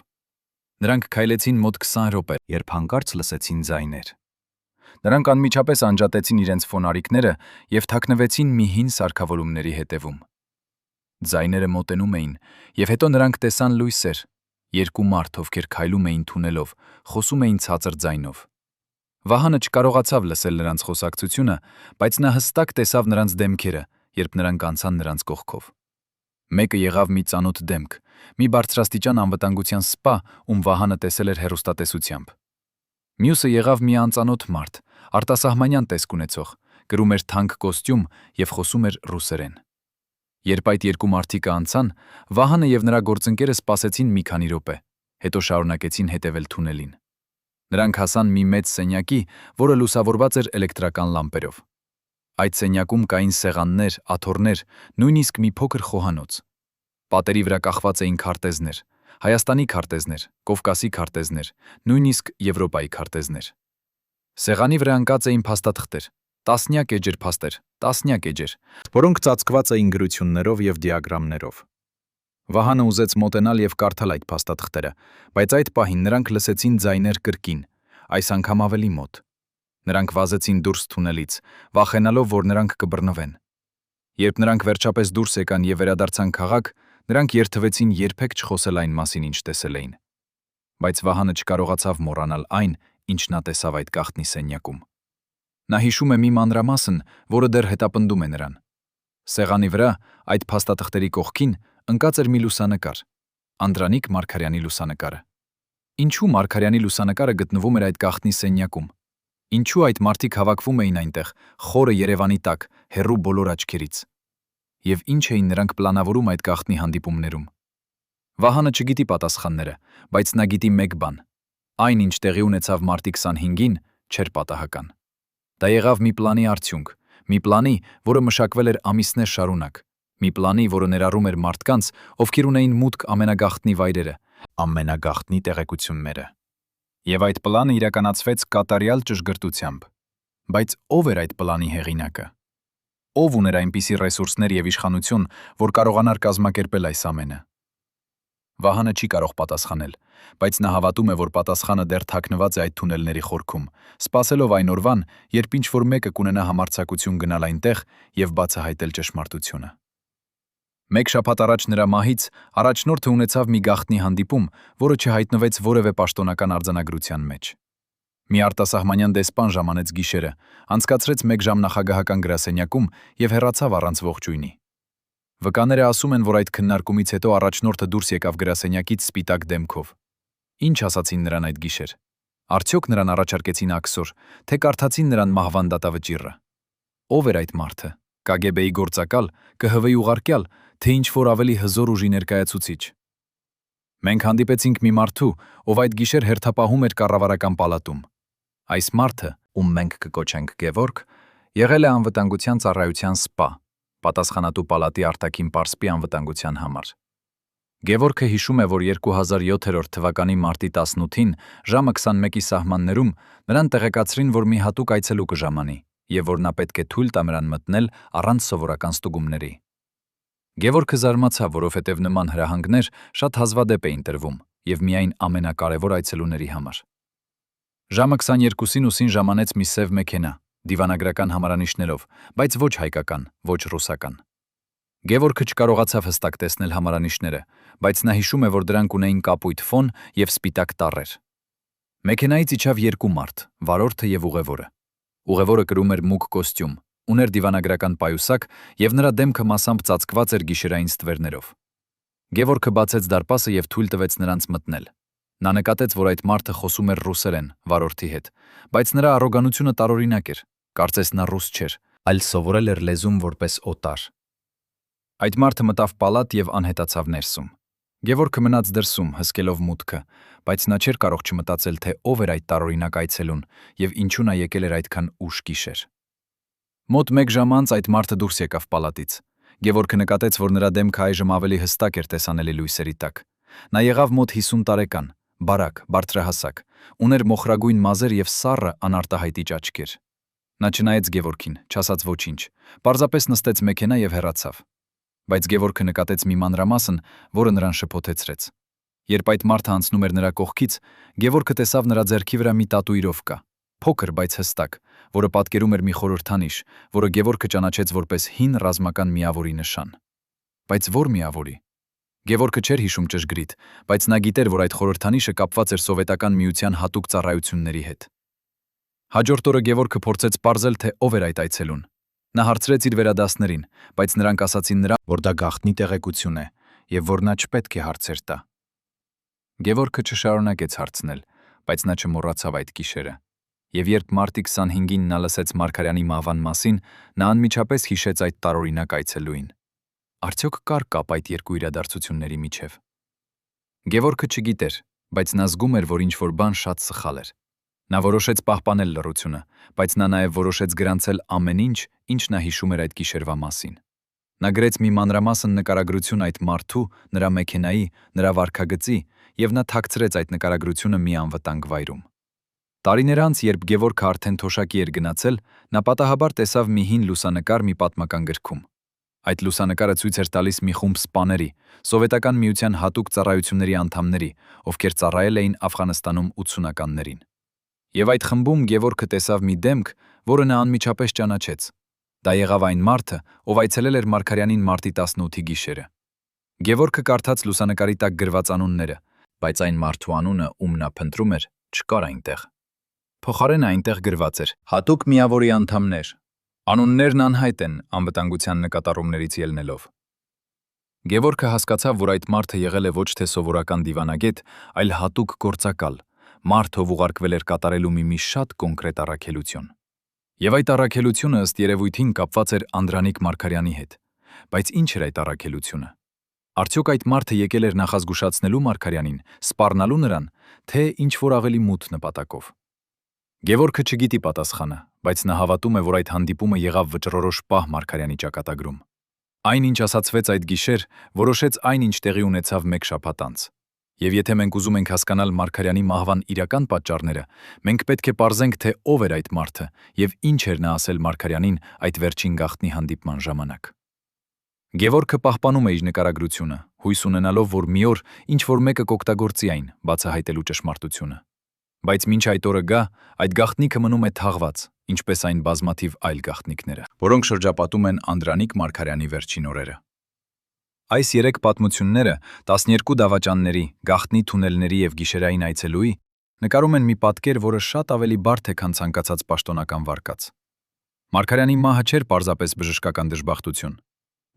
Նրանք քայլեցին մոտ 20 րոպե, երբ հանկարծ լսեցին ձայներ։ Նրանք անմիջապես անջատեցին իրենց ֆոնարիկները եւ թաքնվեցին մի հին սարքավորումների հետևում։ Ձայները մոտենում էին, եւ հետո նրանք տեսան լույսեր, երկու մարդ, ովքեր քայլում էին թունելով, խոսում էին ցածր ձայնով։ Վահանը չկարողացավ լսել նրանց խոսակցությունը, բայց նա հստակ տեսավ նրանց դեմքերը, երբ նրանք անցան նրանց կողքով։ Մեկը եղավ մի ծանոթ դեմք, մի բարձրաստիճան անվտանգության սպա, ում Վահանը տեսել էր հեռուստատեսությամբ։ Մյուսը եղավ մի անծանոթ մարդ, արտասահմանյան տեսք ունեցող, կրում էր թանկ կոստյում եւ խոսում էր ռուսերեն։ Երբ այդ երկու մարդիկը անցան, Վահանը եւ նրա գործընկերը սպասեցին մի քանի րոպե, հետո շարունակեցին հետևել թունելին։ Նրանք հասան մի մեծ սենյակի, որը լուսավորված էր էլեկտրական լամպերով։ Այդ սենյակում կային սեղաններ, աթոռներ, նույնիսկ մի փոքր խոհանոց։ Պատերի վրա կախված էին քարտեզներ, Հայաստանի քարտեզներ, Կովկասի քարտեզներ, նույնիսկ Եվրոպայի քարտեզներ։ Սեղանի վրա ընկած էին փաստաթղթեր, տասնյակ էջեր փաստեր, տասնյակ էջեր, որոնք ծածկված էին գրություններով եւ դիագրամներով։ Վահանը ուզեց մոտենալ եւ կարդալ այդ փաստաթղթերը, բայց այդ պահին նրանք լսեցին ձայներ կրկին, այս անգամ ավելի մոտ։ Նրանք վազեցին դուրս թունելից, վախենալով, որ նրանք կբռնվեն։ Երբ նրանք վերջապես դուրս եկան եւ վերադարձան քաղաք, նրանք երթվեցին երբեք չխոսել այն մասին, ինչ տեսել էին։ Բայց Վահանը չկարողացավ մոռանալ այն, ինչ նա տեսավ այդ գաղտնի սենյակում։ Նա հիշում է մի մանրամասն, որը դեռ հետապնդում է նրան։ Սեղանի վրա, այդ փաստաթղթերի կողքին, ընկած էր մի լուսանկար, Անդրանիկ Մարգարյանի լուսանկարը։ Ինչու Մարգարյանի լուսանկարը գտնվում էր այդ գաղտնի սենյակում։ Ինչու այդ մարդիկ հավաքվում էին այնտեղ, խորը Երևանի տակ, հեռու բոլոր աչքերից։ Եվ ինչ էին նրանք պլանավորում այդ գաղտնի հանդիպումներում։ Վահանը չգիտի պատասխանները, բայց նա գիտի մեկ բան. այն, ինչ տեղի ունեցավ մարտի 25-ին, չէր պատահական։ Դա եղավ մի պլանի արդյունք, մի պլանի, որը մշակվել էր ամիսներ շարունակ, մի պլանի, որը ներառում էր մարդկանց, ովքեր ունեին մուտք ամենագաղտնի վայրերը, ամենագաղտնի տեղեկությունները։ Եվ այդ պլանը իրականացվեց կատարյալ ճշգրտությամբ։ Բայց ով էր այդ պլանի հեղինակը։ Ով ուներ այնպիսի ռեսուրսներ եւ իշխանություն, որ կարողանար կազմակերպել այս ամենը։ Վահանը չի կարող պատասխանել, բայց նա հավատում է, որ պատասխանը դեռ թաքնված է այդ թունելների խորքում, սպասելով այն օրվան, երբ ինչ-որ մեկը կունենա համարձակություն գնալ այնտեղ եւ բացահայտել ճշմարտությունը։ Մեկ շաբաթ առաջ նրա մահից առաջնորդը ունեցավ մի գաղտնի հանդիպում, որը չհայտնվեց որևէ պաշտոնական արձանագրության մեջ։ Մի արտասահմանյան դեսպան ժամանեց գիշերը, անցկացրեց 1 ժամ նախագահական գրասենյակում եւ հեռացավ առանց ողջույնի։ Վկաները ասում են, որ այդ քննարկումից հետո առաջնորդը դուրս եկավ գրասենյակից սպիտակ դեմքով։ Ինչ ասացին նրան այդ գիշեր։ Արդյոք նրան առաջարկեցին աքսոր, թե կարդացին նրան մահվան դատավճիռը։ Ով էր այդ մարդը։ KGB-ի գործակալ, ԿՀՎ-ի ուղարկյալ, թե ինչ-որ ավելի հզոր ուժի ներկայացուցիչ։ Մենք հանդիպեցինք մի մարդու, ով այդ գիշեր հերթապահում էր կառավարական պալատում։ Այս մարդը, ում մենք կկոչենք Գևորգ, եղել է անվտանգության ծառայության սպա, պատասխանատու պալատի արտաքին պարսպի անվտանգության համար։ Գևորգը հիշում է, որ 2007 թվականի մարտի 18-ին ժամը 21-ի սահմաններում նրան տեղեկացրին, որ մի հատուկ այցելու կժամանի եւ որ նա պետք է թույլ տա նրան մտնել առանց սովորական ստուգումների։ Գևորգը զարմացավ, որովհետև նման հրահանգներ շատ հազվադեպ էին տրվում եւ միայն ամենակարևոր այցելուների համար։ Ժամը 22-ին ուսին ժամանեց մի սև մեքենա, դիվանագրական համարանիշներով, բայց ոչ հայկական, ոչ ռուսական։ Գևորգը չկարողացավ հստակ տեսնել համարանիշները, բայց նա հիշում է, որ դրանք ունեին կապույտ ֆոն եւ սպիտակ տառեր։ Մեքենայից իջավ երկու մարդ, վարորդը եւ ուղևորը։ Ուղևորը կրում էր մուգ կոստյում, ուներ դիվանագրական պայուսակ եւ նրա դեմքը մասամբ ծածկված էր գիշերային ստվերներով։ Գևորգը բացեց դարպասը եւ թույլ տվեց նրանց մտնել։ Նա նկատեց, որ այդ մարդը խոսում էր ռուսերեն վարորդի հետ, բայց նրա առոգանությունը տարօրինակ էր, կարծես նա ռուս չէր, այլ սովորել էր լեզուն որպես օտար։ Այդ մարդը մտավ պալատ եւ անհետացավ ներսում։ Գևորգը մնաց դրսում, հսկելով մուտքը, բայց նա չէր կարող չմտածել, թե ով էր այդ տարօրինակ այցելուն եւ ինչու նա եկել էր այդքան ուշ գիշեր։ Մոտ 1 ժամ անց այդ մարդը դուրս եկավ պալատից։ Գևորգը նկատեց, որ նրա դեմքը այժմ ավելի հստակ էր տեսանելի լույսերի տակ։ Նա եղավ մոտ 50 տարեկան, բարակ, բարձրահասակ, ուներ մոխրագույն մազեր եւ սառը անարտահայտիչ աչքեր։ Նա չնայեց Գևորգին, չասաց ոչինչ, պարզապես նստեց մեքենա եւ հեռացավ։ Բայց Գևորգը նկատեց մի մանրամասն, որը նրան շփոթեցրեց։ Երբ այդ մարդը անցնում էր նրա կողքից, Գևորգը տեսավ նրա ձեռքի վրա մի տատուիրովկա, փոքր, բայց հստակ, որը պատկերում էր մի խորհրդանիշ, որը Գևորգը ճանաչեց որպես հին ռազմական միավորի նշան։ Բայց ո՞ր միավորի։ Գևորգը չէր հիշում ճշգրիտ, բայց նա գիտեր, որ այդ խորհրդանիշը կապված էր Սովետական միության հատուկ ծառայությունների հետ։ Հաջորդ օրը Գևորգը փորձեց պարզել, թե ով էր այդ այցելուն։ Նա հարցրեց իր վերադասներին, բայց նրանք ասացին նրան, որ դա գաղտնի տեղեկություն է եւ որ նա չպետք է հարցեր տա։ Գևորգը չշարունակեց հարցնել, բայց նա չմոռացավ այդ գիշերը։ Եվ երբ մարտի 25-ին նա լսեց Մարգարյանի մահվան մասին, նա անմիջապես հիշեց այդ տարօրինակ այցելուին։ Արդյոք կար կապ այդ երկու իրադարձությունների միջև։ Գևորգը չգիտեր, բայց նա զգում էր, որ ինչ-որ բան շատ սխալ էր։ Նա որոշեց պահպանել լռությունը, բայց նա նաև որոշեց գրանցել ամեն ինչ, ինչ նա հիշում էր այդ գիշերվա մասին։ Նա գրեց մի մանրամասն նկարագրություն այդ մարդու, նրա մեքենայի, նրա վարքագծի, եւ նա թաքցրեց այդ նկարագրությունը մի անվտանգ վայրում։ Տարիներ անց, երբ Գևորգը արդեն թոշակի էր գնացել, նա պատահաբար տեսավ մի հին լուսանկար մի պատմական գրքում։ Այդ լուսանկարը ցույց էր տալիս մի խումբ սպաների, Սովետական միության հատուկ ծառայությունների անդամների, ովքեր ծառայել էին Աֆղանստանում 80-ականներին։ Եվ այդ խմբում Գևորգը տեսավ մի դեմք, որը նա անմիջապես ճանաչեց։ Դա եղավ այն մարդը, ով այցելել էր Մարգարյանին մարտի 18-ի գիշերը։ Գևորգը կարդաց լուսանկարի տակ գրված անունները, բայց այն մարդու անունը, ում նա փնտրում էր, չկար այնտեղ։ Փոխարենը այնտեղ գրված էր. հատուկ միավորի անդամներ։ Անուններն անհայտ են անվտանգության նկատառումներից ելնելով։ Գևորգը հասկացավ, որ այդ մարդը եղել է ոչ թե սովորական դիվանագետ, այլ հատուկ գործակալ, մարդ, ով ուղարկվել էր կատարելու մի շատ կոնկրետ առաքելություն։ Եվ այդ առաքելությունը ըստ երևույթին կապված էր Անդրանիկ Մարգարյանի հետ։ Բայց ինչ էր այդ առաքելությունը։ Արդյոք այդ մարդը եկել էր նախազգուշացնելու Մարգարյանին, սպառնալու նրան, թե ինչ-որ ավելի մութ նպատակով։ Գևորգը չգիտի պատասխանը, բայց նա հավատում է, որ այդ հանդիպումը եղավ վճռորոշ պահ Մարգարյանի ճակատագրում։ Այն, ինչ ասացվեց այդ գիշեր, որոշեց այն, ինչ տեղի ունեցավ 1 շաբաթ անց։ Եվ եթե մենք ուզում ենք հասկանալ Մարգարյանի մահվան իրական պատճառները, մենք պետք է պարզենք, թե ով էր այդ մարդը եւ ինչ էր նա ասել Մարգարյանին այդ վերջին գաղտնի հանդիպման ժամանակ։ Գևորգը պահպանում է իր նկարագրությունը, հույս ունենալով, որ մի օր ինչ-որ մեկը կօգտագործի այն, բացահայտելու ճշմարտությունը։ Բայց մինչ այդ օրը գա, այդ գաղտնիքը մնում է թաղված, ինչպես այն բազմաթիվ այլ գաղտնիքները, որոնք շրջապատում են Անդրանիկ Մարգարյանի վերջին օրերը։ Այս 3 պատմությունները 12 դավաճանների, գաղտնի թունելների եւ գիշերային այցելուի նկարում են մի պատկեր, որը շատ ավելի բարդ է, քան ցանկացած պաշտոնական վարկած։ Մարգարյանի մահը չէր պարզապես բժշկական դժբախտություն։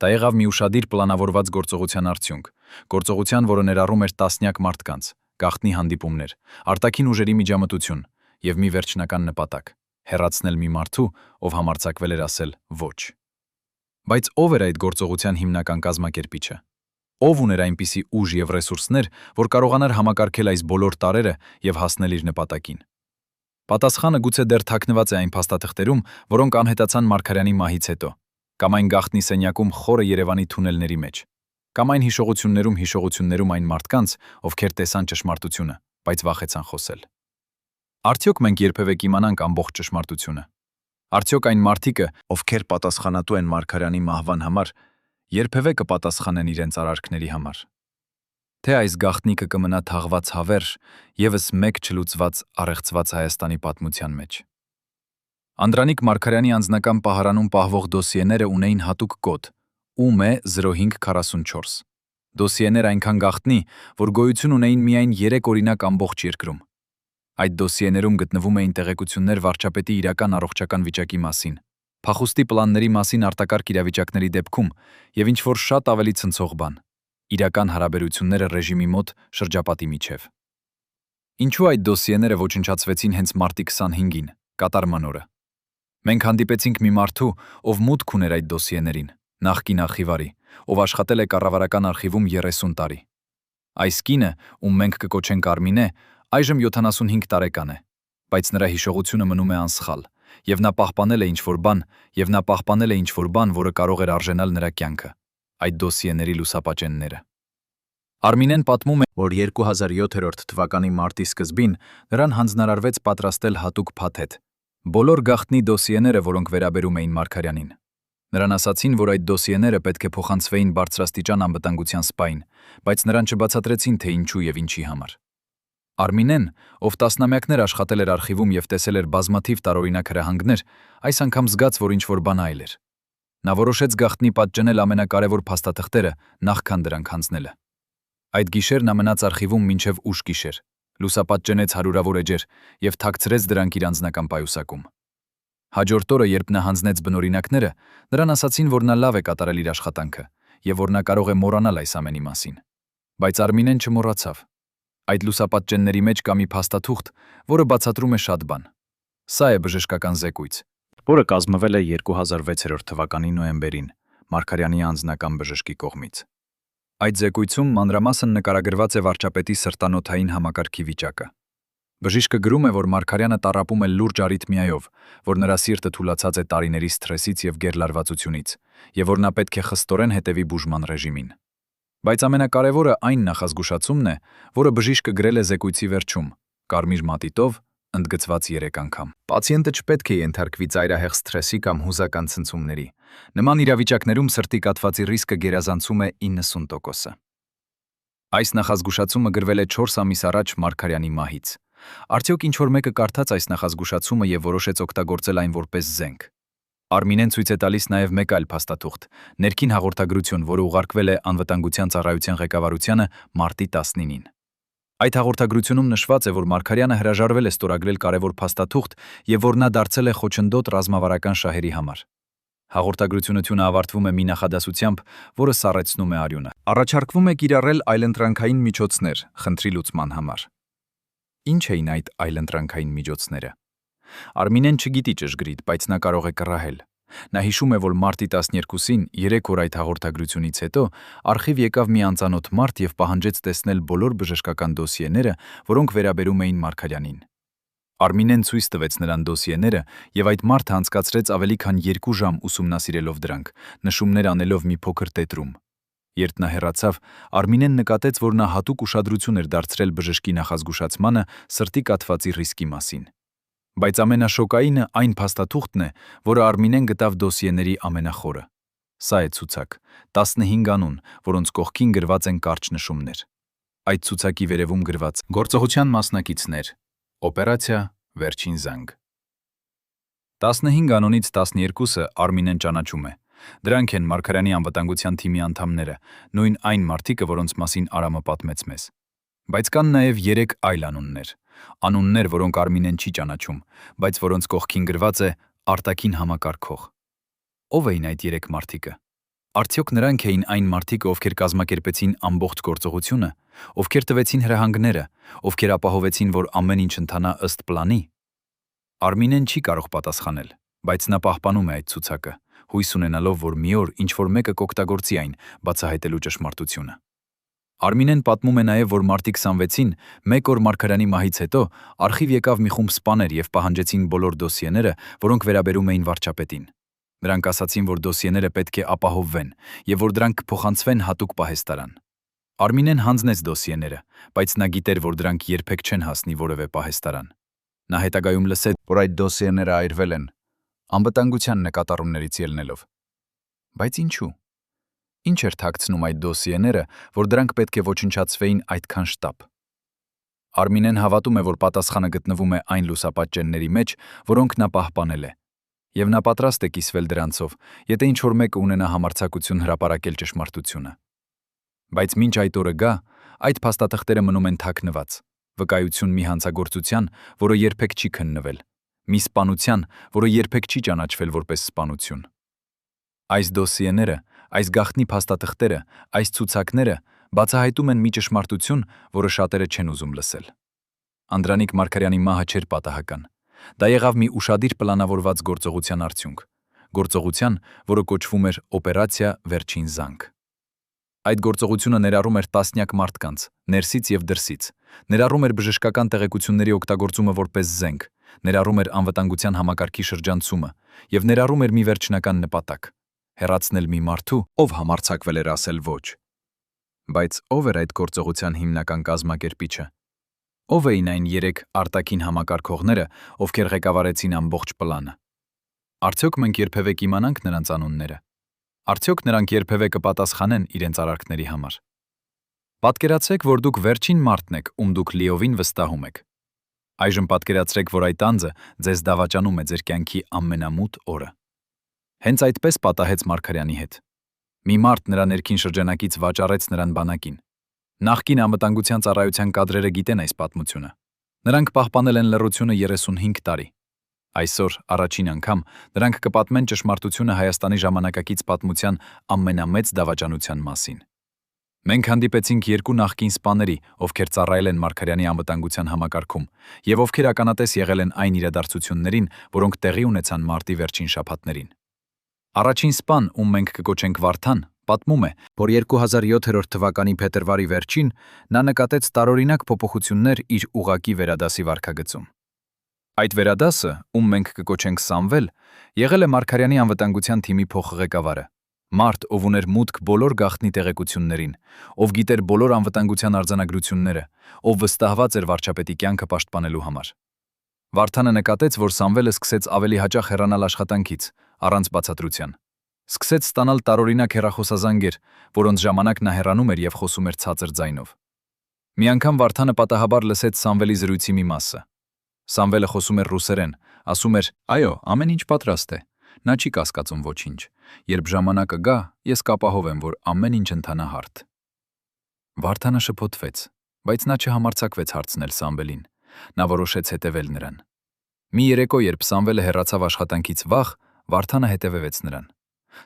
Դա եղավ մի ուշադիր պլանավորված գործողության արդյունք, գործողության, որը ներառում էր տասնյակ մարդկանց, գաղտնի հանդիպումներ, արտաքին ուժերի միջամտություն եւ մի վերջնական նպատակ՝ հեռացնել մի մարդու, ով համարձակվել էր ասել ոչ։ Բայց ով էր այդ գործողության հիմնական կազմակերպիչը։ Ով ուներ այնպիսի ուժ եւ ռեսուրսներ, որ կարողանար համակարգել այս բոլոր տարրերը եւ հասնել իր նպատակին։ Պատասխանը գուցե դեռ թաքնված է այն փաստաթղթերում, որոնք անհետացան Մարգարյանի մահից հետո, կամ այն գաղտնի սենյակում խորը Երևանի թունելների մեջ, կամ այն հիշողություններում այն մարդկանց, ովքեր տեսան ճշմարտությունը, բայց վախեցան խոսել։ Արդյոք մենք երբևէ կիմանանք ամբողջ ճշմարտությունը։ Արդյոք այն մարդիկը, ովքեր պատասխանատու են Մարգարյանի մահվան համար, երբևէ կպատասխանեն իրենց արարքների համար։ Թե այս գաղտնիքը կմնա թաղված հավերժ, ևս մեկ չլուծված առեղծված Հայաստանի պատմության մեջ։ Անդրանիկ Մարգարյանի անձնական պահարանում պահվող դոսիեները ունեին հատուկ կոդ UM 0544։ Դոսիեներ այնքան գաղտնի, որ գոյություն ունեին միայն 3 օրինակ ամբողջ երկրում։ Այդ դոսիեներում գտնվում էին տեղեկություններ վարչապետի իրական առողջական վիճակի մասին, փախուստի պլանների մասին արտակարգ իրավիճակների դեպքում եւ ինչ-որ շատ ավելի ցնցող բան՝ իրական հարաբերությունները ռեժիմի մոտ շրջապատի միջև։ Ինչու այդ դոսիեները ոչնչացվեցին հենց մարտի 25-ին, կատարման օրը։ Մենք հանդիպեցինք մի մարդու, ով մուտք ուներ այդ դոսիեներին, նախկին արխիվարի, ով աշխատել է կառավարական արխիվում 30 տարի։ Այս կինը, ում մենք կկոչենք Արմինե, այժմ 75 տարեկան է, բայց նրա հիշողությունը մնում է անսխալ, եւ նա պահպանել է ինչ-որ բան, որը կարող էր արժենալ նրա կյանքը, այդ դոսիեների լուսապաճենները։ Արմինեն պատմում է, որ 2007 թվականի մարտի սկզբին նրան հանձնարարվեց պատրաստել հատուկ փաթեթ, բոլոր գաղտնի դոսիեները, որոնք վերաբերում էին Մարգարյանին։ Նրան ասացին, որ այդ դոսիեները պետք է փոխանցվեին բարձրաստիճան անվտանգության սպային, բայց նրան չբացատրեցին, թե ինչու եւ ինչի համար։ Արմինեն, ով տասնամյակներ աշխատել էր արխիվում եւ տեսել էր բազմաթիվ տարօրինակ հրահանգներ, այս անգամ զգաց, որ ինչ-որ բան այլ էր։ Նա որոշեց գաղտնի պատճնել ամենակարևոր փաստաթղթերը նախքան դրանք հանձնելը։ Այդ գիշեր նա մնաց արխիվում մինչև ուշ գիշեր, լուսապատճնեց հարյուրավոր էջեր եւ թաքցրեց դրանք իր անձնական պայուսակում։ Հաջորդ օրը, երբ նա հանձնեց բնօրինակները, նրան ասացին, որ նա լավ է կատարել իր աշխատանքը եւ որ նա կարող է մոռանալ այս ամենի մասին։ Բայց Արմինեն չմոռացավ։ Այդ լուսապատճենների մեջ կա մի փաստաթուղթ, որը բացատրում է շատ բան։ Սա է բժշկական զեկույց, որը կազմվել է 2006 թվականի նոյեմբերին Մարգարյանի անձնական բժշկի կողմից։ Այդ զեկույցում մանրամասն նկարագրված է վարչապետի սրտանոթային համակարգի վիճակը։ Բժիշկը գրում է, որ Մարգարյանը տառապում է լուրջ արիթմիայով, որ նրա սիրտը թուլացած է տարիների սթրեսից եւ գերլարվածությունից, եւ որ նա պետք է խստորեն հետևի բուժման ռեժիմին։ Բայց ամենակարևորը այն նախազգուշացումն է, որը բժիշկը գրել է զեկույցի վերջում, կարմիր մատիտով, ընդգծված 3 անգամ։ Պացիենտը չպետք է ենթարկվի ծայրահեղ սթրեսի կամ հուզական ցնցումների։ Նման իրավիճակներում սրտի կաթվածի ռիսկը գերազանցում է 90%։ Այս նախազգուշացումը գրվել է 4 ամիս առաջ Մարգարյանի մահից։ Արդյոք ինչ-որ մեկը կարդաց այս նախազգուշացումը եւ որոշեց օգտագործել այն որպես զենք։ Արմինեն ցույց է տալիս նաև մեկ այլ փաստաթուղթ՝ ներքին հաղորդագրություն, որը ուղարկվել է Անվտանգության ծառայության ղեկավարությանը մարտի 19-ին։ Այդ հաղորդագրությունում նշված է, որ Մարգարյանը հրաժարվել է ստորագրել կարևոր փաստաթուղթ եւ որ նա դարձել է խոչընդոտ ռազմավարական շահերի համար։ Հաղորդագրությունը ավարտվում է մի նախադասությամբ, որը սառեցնում է արյունը։ Առաջարկվում է կիրառել այլընտրանքային միջոցներ խնդրի լուծման համար։ Ինչ էին այդ այլընտրանքային միջոցները։ Արմինեն չգիտի ճշգրիտ, բայց նա կարող է կռահել։ Նա հիշում է, որ մարտի 12-ին, 3 օր այդ հաղորդագրությունից հետո, արխիվ եկավ մի անծանոթ մարդ եւ պահանջեց տեսնել բոլոր բժշկական դոսիեները, որոնք վերաբերում էին Մարգարյանին։ Արմինեն ցույց տվեց նրան դոսիեները եւ այդ մարդը անցկացրեց ավելի քան 2 ժամ ուսումնասիրելով դրանք, նշումներ անելով մի փոքր տետրում։ Երբ նա հեռացավ, Արմինեն նկատեց, որ նա հատուկ ուշադրություն էր դարձրել բժշկի նախազգուշացմանը սրտի կաթվածի ռիսկի մասին։ Բայց ամենաշոկայինը այն փաստաթուղթն է, որը Արմինեն գտավ դոսիեների ամենախորը։ Սա է ցուցակ, 15 անուն, որոնց կողքին գրված են կարճ նշումներ։ Այդ ցուցակի վերևում գրված գործողության մասնակիցներ, օպերացիա, վերջին զանգ։ 15 անունից 12-ը Արմինեն ճանաչում է։ Դրանք են Մարգարյանի անվտանգության թիմի անդամները, նույն այն մարդիկը, որոնց մասին Արամը պատմեց մեզ։ Բայց կան նաև 3 այլ անուններ, որոնք Արմինեն չի ճանաչում, բայց որոնց կողքին գրված է արտաքին համակարգող։ Ո՞վ էին այդ 3 մարդիկը։ Արդյոք նրանք էին այն մարդիկը, ովքեր կազմակերպեցին ամբողջ գործողությունը, ովքեր տվեցին հրահանգները, ովքեր ապահովեցին, որ ամեն ինչ ընթանա ըստ պլանի։ Արմինեն չի կարող պատասխանել, բայց նա պահպանում է այդ ցուցակը, հույս ունենալով, որ մի օր ինչ-որ մեկը կօգտագործի այն, բացահայտելու ճշմարտությունը։ Արմինեն պատմում է նաև, որ մարտի 26-ին, 1 օր Մարգարյանի մահից հետո, արխիվ եկավ մի խումբ սպաներ եւ պահանջեցին բոլոր դոսիեները, որոնք վերաբերում էին վարչապետին։ Նրանք ասացին, որ դոսիեները պետք է ապահովվեն եւ որ դրանք կփոխանցվեն հատուկ պահեստարան։ Արմինեն հանձնեց դոսիեները, բայց նա գիտեր, որ դրանք երբեք չեն հասնի որևէ պահեստարան։ Նա հետագայում լսեց, որ այդ դոսիեները այրվել են, անվտանգության նկատառումներից ելնելով։ Բայց ինչու։ Ինչ էր թաքցնում այդ դոսիեները, որ դրանք պետք է ոչնչացվեին այդքան շտապ։ Արմինեն հավատում է, որ պատասխանը գտնվում է այն լուսապատճենների մեջ, որոնք նա պահպանել է, եւ նա պատրաստ է կիսվել դրանցով, եթե ինչ-որ մեկը ունենա համարձակություն հրապարակել ճշմարտությունը։ Բայց մինչ այդ օրը գա, այդ փաստաթղթերը մնում են թաքնված, վկայություն մի հանցագործության, որը երբեք չի քննվել, մի սպանության, որը երբեք չի ճանաչվել որպես սպանություն։ Այս դոսիեները, այս գաղտնի փաստաթղթերը, այս ցուցակները բացահայտում են մի ճշմարտություն, որը շատերը չեն ուզում լսել։ Անդրանիկ Մարգարյանի մահը չէր պատահական։ Դա եղավ մի ուշադիր պլանավորված գործողության արդյունք, գործողության, որը կոչվում էր օպերացիա Վերջին զանգ։ Այդ գործողությունը ներառում էր տասնյակ մարդկանց, ներսից եւ դրսից, ներառում էր բժշկական տեղեկությունների օգտագործումը որպես զենք, ներառում էր անվտանգության համակարգի շրջանցումը եւ ներառում էր մի վերջնական նպատակ՝ հեռացնել մի մարդու, ով համարձակվել էր ասել ոչ։ Բայց ով էր այդ գործողության հիմնական կազմակերպիչը։ Ով էին այն 3 արտաքին համակարգողները, ովքեր ղեկավարեցին ամբողջ պլանը։ Արդյոք մենք երբևէ կիմանանք նրանց անունները։ Արդյոք նրանք երբևէ կպատասխանեն իրենց արարքների համար։ Պատկերացրեք, որ դուք վերջին մարդն եք, ում դուք լիովին վստահում եք։ Այժմ պատկերացրեք, որ այդ անձը ձեզ դավաճանում է ձեր կյանքի ամենամութ օրը։ Հենց այդպես պատահեց Մարգարյանի հետ։ Մի մարդ նրա ներքին շրջանակից վաճառեց նրան բանակին։ Նախկին անվտանգության ծառայության կադրերը գիտեն այս պատմությունը։ Նրանք պահպանել են լռությունը 35 տարի։ Այսօր առաջին անգամ նրանք կպատմեն ճշմարտությունը Հայաստանի ժամանակակից պատմության ամենամեծ դավաճանության մասին։ Մենք հանդիպեցինք 2 նախկին սպաների, ովքեր ծառայել են Մարգարյանի անվտանգության համակարգում եւ ովքեր ականատես եղել են այն իրադարձություններին, որոնք տեղի ունեցան մարտի վերջին շաբաթներին։ Առաջին սպան, ում մենք կկոչենք Վարդան, պատմում է, որ 2007 թվականի փետրվարի վերջին նա նկատեց տարօրինակ փոփոխություններ իր ուղակի վերադասի վարքագծում։ Այդ վերադասը, ում մենք կկոչենք Սամվել, եղել է Մարգարյանի անվտանգության թիմի փոխղեկավարը, մարդ, ով ուներ մուտք բոլոր գաղտնի տեղեկություններին, ով գիտեր բոլոր անվտանգության արձանագրությունները, ով վստահված էր վարչապետի կյանքը պաշտպանելու համար։ Վարդանը նկատեց, որ Սամվելը սկսեց ավելի հաճախ հեռանալ աշխատանքից, առանց բացատրության։ Սկսեց ստանալ տարօրինակ հեռախոսազանգեր, որոնց ժամանակ նա հեռանում էր եւ խոսում էր ցածր ձայնով։ Մի անգամ Վարդանը պատահաբար լսեց Սամվելի զրույցի մի մասը։ Սամվելը խոսում էր ռուսերեն, ասում էր. «Այո, ամեն ինչ պատրաստ է։ Նա չի կասկածում ոչինչ։ Երբ ժամանակը գա, ես կապահովեմ, որ ամեն ինչ ընթանա հարթ»։ Վարդանը շփոթվեց, բայց նա չհամարձակվեց հարցնել Սամվելին։ Նա որոշեց հետևել նրան։ Մի երեկո, երբ Սամվելը հեռացավ աշխատանքից վաղ, Վարդանը հետևեց նրան։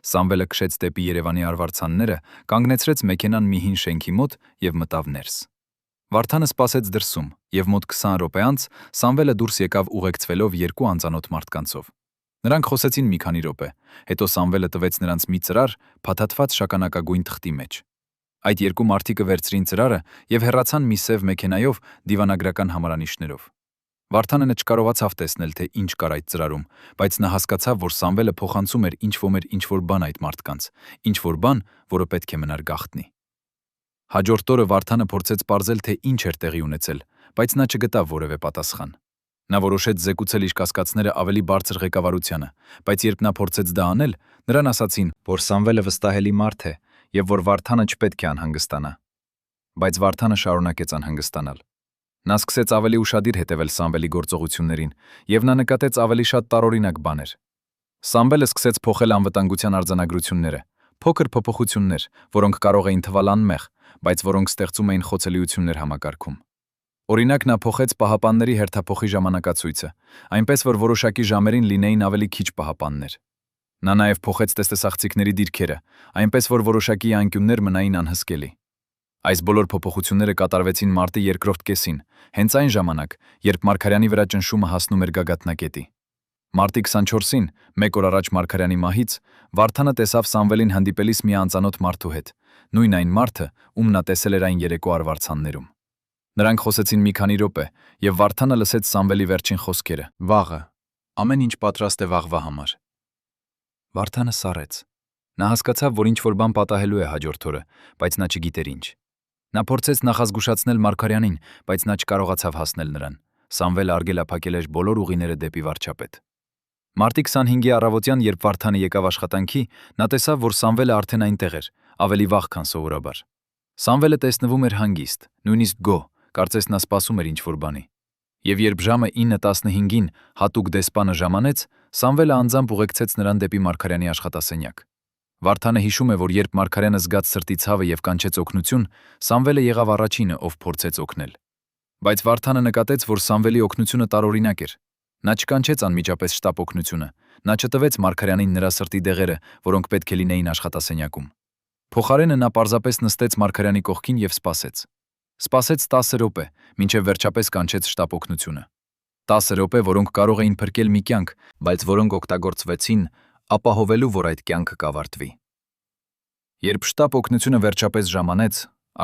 Սամվելը քշեց դեպի Երևանի արվարձանները, կանգնեցրեց մեքենան մի հին շենքի մոտ եւ մտավ ներս։ Վարդանը սպասեց դրսում, եւ մոտ 20 րոպե անց Սամվելը դուրս եկավ ուղեկցվելով 2 անծանոթ մարդկանցով։ Նրանք խոսեցին մի քանի րոպե, հետո Սամվելը տվեց նրանց մի ծրար, փաթաթված շագանակագույն թղթի մեջ։ Այդ 2 մարդիկը վերցրին ծրարը եւ հեռացան մի սև մեքենայով դիվանագրական համարանիշներով։ Վարդանը չկարողացավ տեսնել, թե ինչ կար այդ ծրարում, բայց նա հասկացավ, որ Սամվելը փոխանցում էր ինչ-որ բան այդ մարդկանց, ինչ-որ բան, որը պետք է մնար գաղտնի։ Հաջորդ օրը Վարդանը փորձեց պարզել, թե ինչ էր տեղի ունեցել, բայց նա չգտավ որևէ պատասխան։ Նա որոշեց զեկուցել իր կասկածները ավելի բարձր ղեկավարությանը, բայց երբ նա փորձեց դա անել, նրան ասացին, որ Սամվելը վստահելի մարդ է եւ որ Վարդանը չպետք է անհանգստանա։ Բայց Վարդանը շարունակեց անհանգստանալ։ Նա սկսեց ավելի ուշադիր հետևել Սամվելի գործողություններին, եւ նա նկատեց ավելի շատ տարօրինակ բաներ։ Սամվելը սկսեց փոխել անվտանգության արձանագրությունները, փոքր փոփոխություններ, որոնք կարող էին թվալ անմեղ, բայց որոնք ստեղծում էին խոցելիություններ համակարգում։ Օրինակ, նա փոխեց պահապանների հերթափոխի ժամանակացույցը, այնպես որ որոշակի ժամերին լինեին ավելի քիչ պահապաններ։ Նա նաև փոխեց տեստեսախցիկների դիրքերը, այնպես որ որոշակի անկյուններ մնային անհսկելի։ Այս բոլոր փոփոխությունները կատարվեցին մարտի երկրորդ կեսին, հենց այն ժամանակ, երբ Մարգարյանի վրա ճնշումը հասնում էր գագաթնակետի։ Մարտի 24-ին, 1 օր առաջ Մարգարյանի մահից, Վարդանը տեսավ Սամվելին հանդիպելիս մի անծանոթ մարդու հետ, նույն այն մարդը, ում նա տեսել էր այն երեկո արվարձաններում։ Նրանք խոսեցին մի քանի րոպե, եւ Վարդանը լսեց Սամվելի վերջին խոսքերը. «Վաղը, ամեն ինչ պատրաստ է վաղվա համար»։ Վարդանը սառեց։ Նա հասկացավ, որ ինչ-որ բան պատահելու է հաջորդ օրը, բայց նա չգիտեր ինչ։ Նա փորձեց նախազգուշացնել Մարգարյանին, բայց նա չկարողացավ հասնել նրան։ Սամվելը արգելափակել էր բոլոր ուղիները դեպի վարչապետ։ Մարտի 25-ի առավոտյան, երբ Վարդանը եկավ աշխատանքի, նա տեսավ, որ Սամվելը արդեն այնտեղ էր, ավելի վաղ, քան սովորաբար։ Սամվելը տեսնվում էր հանգիստ, նույնիսկ գոհ, կարծես նա սպասում էր ինչ-որ բանի։ Եվ երբ ժամը 9:15-ին հատուկ դեսպանը ժամանեց, Սամվելը անձամբ ուղեկցեց նրան դեպի Մարգարյանի աշխատասենյակ։ Վարդանը հիշում է, որ երբ Մարգարյանը զգաց սրտի ցավը եւ կանչեց օգնություն, Սամվելը եղավ առաջինը, ով փորձեց օգնել։ Բայց Վարդանը նկատեց, որ Սամվելի օգնությունը տարօրինակ էր։ Նա չկանչեց անմիջապես շտապ օգնությունը, նա չտվեց Մարգարյանին նրա սրտի դեղերը, որոնք պետք է լինեին աշխատասենյակում։ Փոխարենը նա պարզապես նստեց Մարգարյանի կողքին եւ սպասեց։ Սպասեց 10 րոպե, մինչև վերջապես կանչեց շտապ օգնությունը։ 10 րոպե, որոնք կարող էին փրկել մի կյանք, բայց որոնք օգտագործվեցին ապահովելու, որ այդ կյանքը կավարտվի։ Երբ շտապ օգնությունը վերջապես ժամանեց,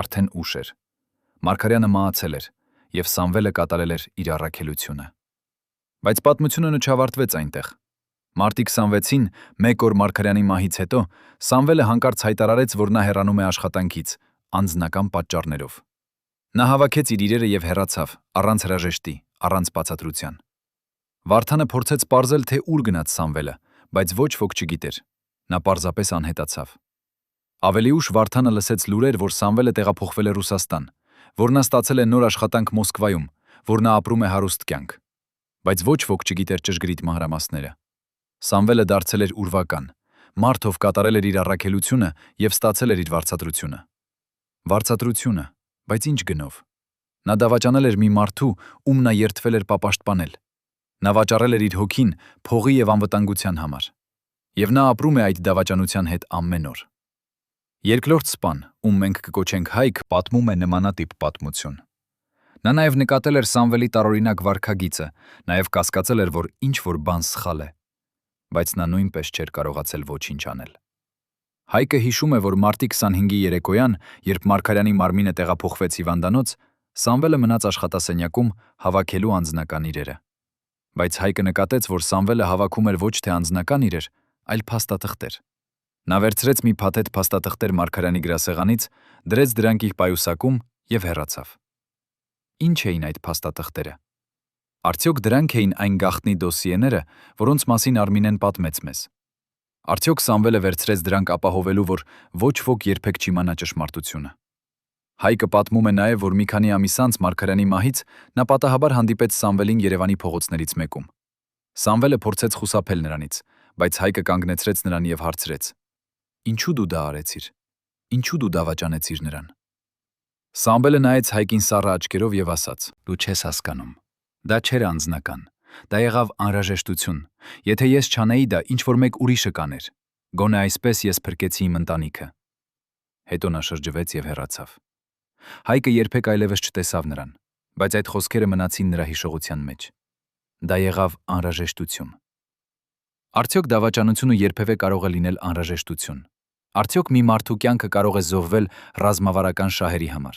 արդեն ուշ էր։ Մարգարյանը մահացել էր, եւ Սամվելը կատարել էր իր առաքելությունը։ Բայց պատմությունը չավարտվեց այնտեղ։ Մարտի 26-ին, մեկ օր Մարգարյանի մահից հետո, Սամվելը հանկարծ հայտարարեց, որ նա հեռանում է աշխատանքից, անձնական պատճառներով։ Նա հավաքեց իր իրերը եւ հեռացավ, առանց հրաժեշտի, առանց բացատրության։ Վարդանը փորձեց պարզել, թե ուր գնաց Սամվելը, բայց ոչ ոք չգիտեր։ Նա պարզապես անհետացավ։ Ավելի ուշ Վարդանը լսեց լուրեր, որ Սամվելը տեղափոխվել է Ռուսաստան, որ նա ստացել է նոր աշխատանք Մոսկվայում, որ նա ապրում է հարուստ կյանք։ Բայց ոչ ոք չգիտեր ճշգրիտ մանրամասները։ Սամվելը դարձել էր ուրվական, մարդ, ով կատարել էր իր առաքելությունը եւ ստացել էր իր վարձատրությունը։ Վարձատրությունը, բայց ինչ գնով։ Նա դավաճանել էր մի մարդու, ում նա երդվել էր պապաշտպանել։ Նա վաճառել էր իր հոգին փողի եւ անվտանգության համար։ Եվ նա ապրում է այդ դավաճանության հետ ամեն օր։ Երկրորդ սպան, ում մենք կկոչենք Հայկ, պատմում է նմանատիպ պատմություն։ Նա նաև նկատել էր Սամվելի տարօրինակ վարքագիծը, նաև կասկածել էր, որ ինչ-որ բան սխալ է, բայց նա նույնպես չէր կարողացել ոչինչ անել։ Հայկը հիշում է, որ մարտի 25-ի երեկոյան, երբ Մարգարյանի մարմինը տեղափոխվեց հիվանդանոց, Սամվելը մնաց աշխատասենյակում հավաքելու անձնական իրերը։ Բայց Հայկը նկատեց, որ Սամվելը հավաքում էր ոչ թե անձնական իրեր, այլ փաստաթղթեր։ Նա վերցրեց մի փաթեթ փաստաթղթեր Մարգարյանի գրասեղանից, դրեց դրանք իր պայուսակում եւ հեռացավ։ Ինչ էին այդ փաստաթղթերը։ Արդյոք դրանք էին այն գաղտնի դոսիեները, որոնց մասին Արմինեն պատմեց մեզ։ Արդյոք Սամվելը վերցրեց դրանք ապահովելու, որ ոչ ոք երբեք չիմանա ճշմարտությունը։ Հայկը պատմում է նաև, որ մի քանի ամիս անց Մարգարյանի մահից նա պատահաբար հանդիպեց Սամվելին Երևանի փողոցներից մեկում։ Սամվելը փորձեց խուսափել նրանից, բայց Հայկը կանգնեցրեց նրան եւ հարցրեց. «Ինչու դու դա արեցիր։ Ինչու դու դավաճանեցիր նրան»։ Սամվելը նայեց Հայկին սառը աչքերով եւ ասաց. «Դու չես հասկանում։ Դա չէր անձնական։ Դա եղավ անհրաժեշտություն։ Եթե ես չանեի դա, ինչ-որ մեկ ուրիշը կաներ։ Գոնե այսպես ես փրկեցի իմ ընտանիքը»։ Հետո նա շրջվեց եւ հեռացավ։ Հայկը երբեք այլևս չտեսավ նրան, բայց այդ խոսքերը մնացին նրա հիշողության մեջ։ Դա եղավ անհրաժեշտություն։ Արդյոք դավաճանությունը երբևէ կարող է լինել անհրաժեշտություն։ Արդյոք մի մարդու կյանքը կարող է զոհվել ռազմավարական շահերի համար։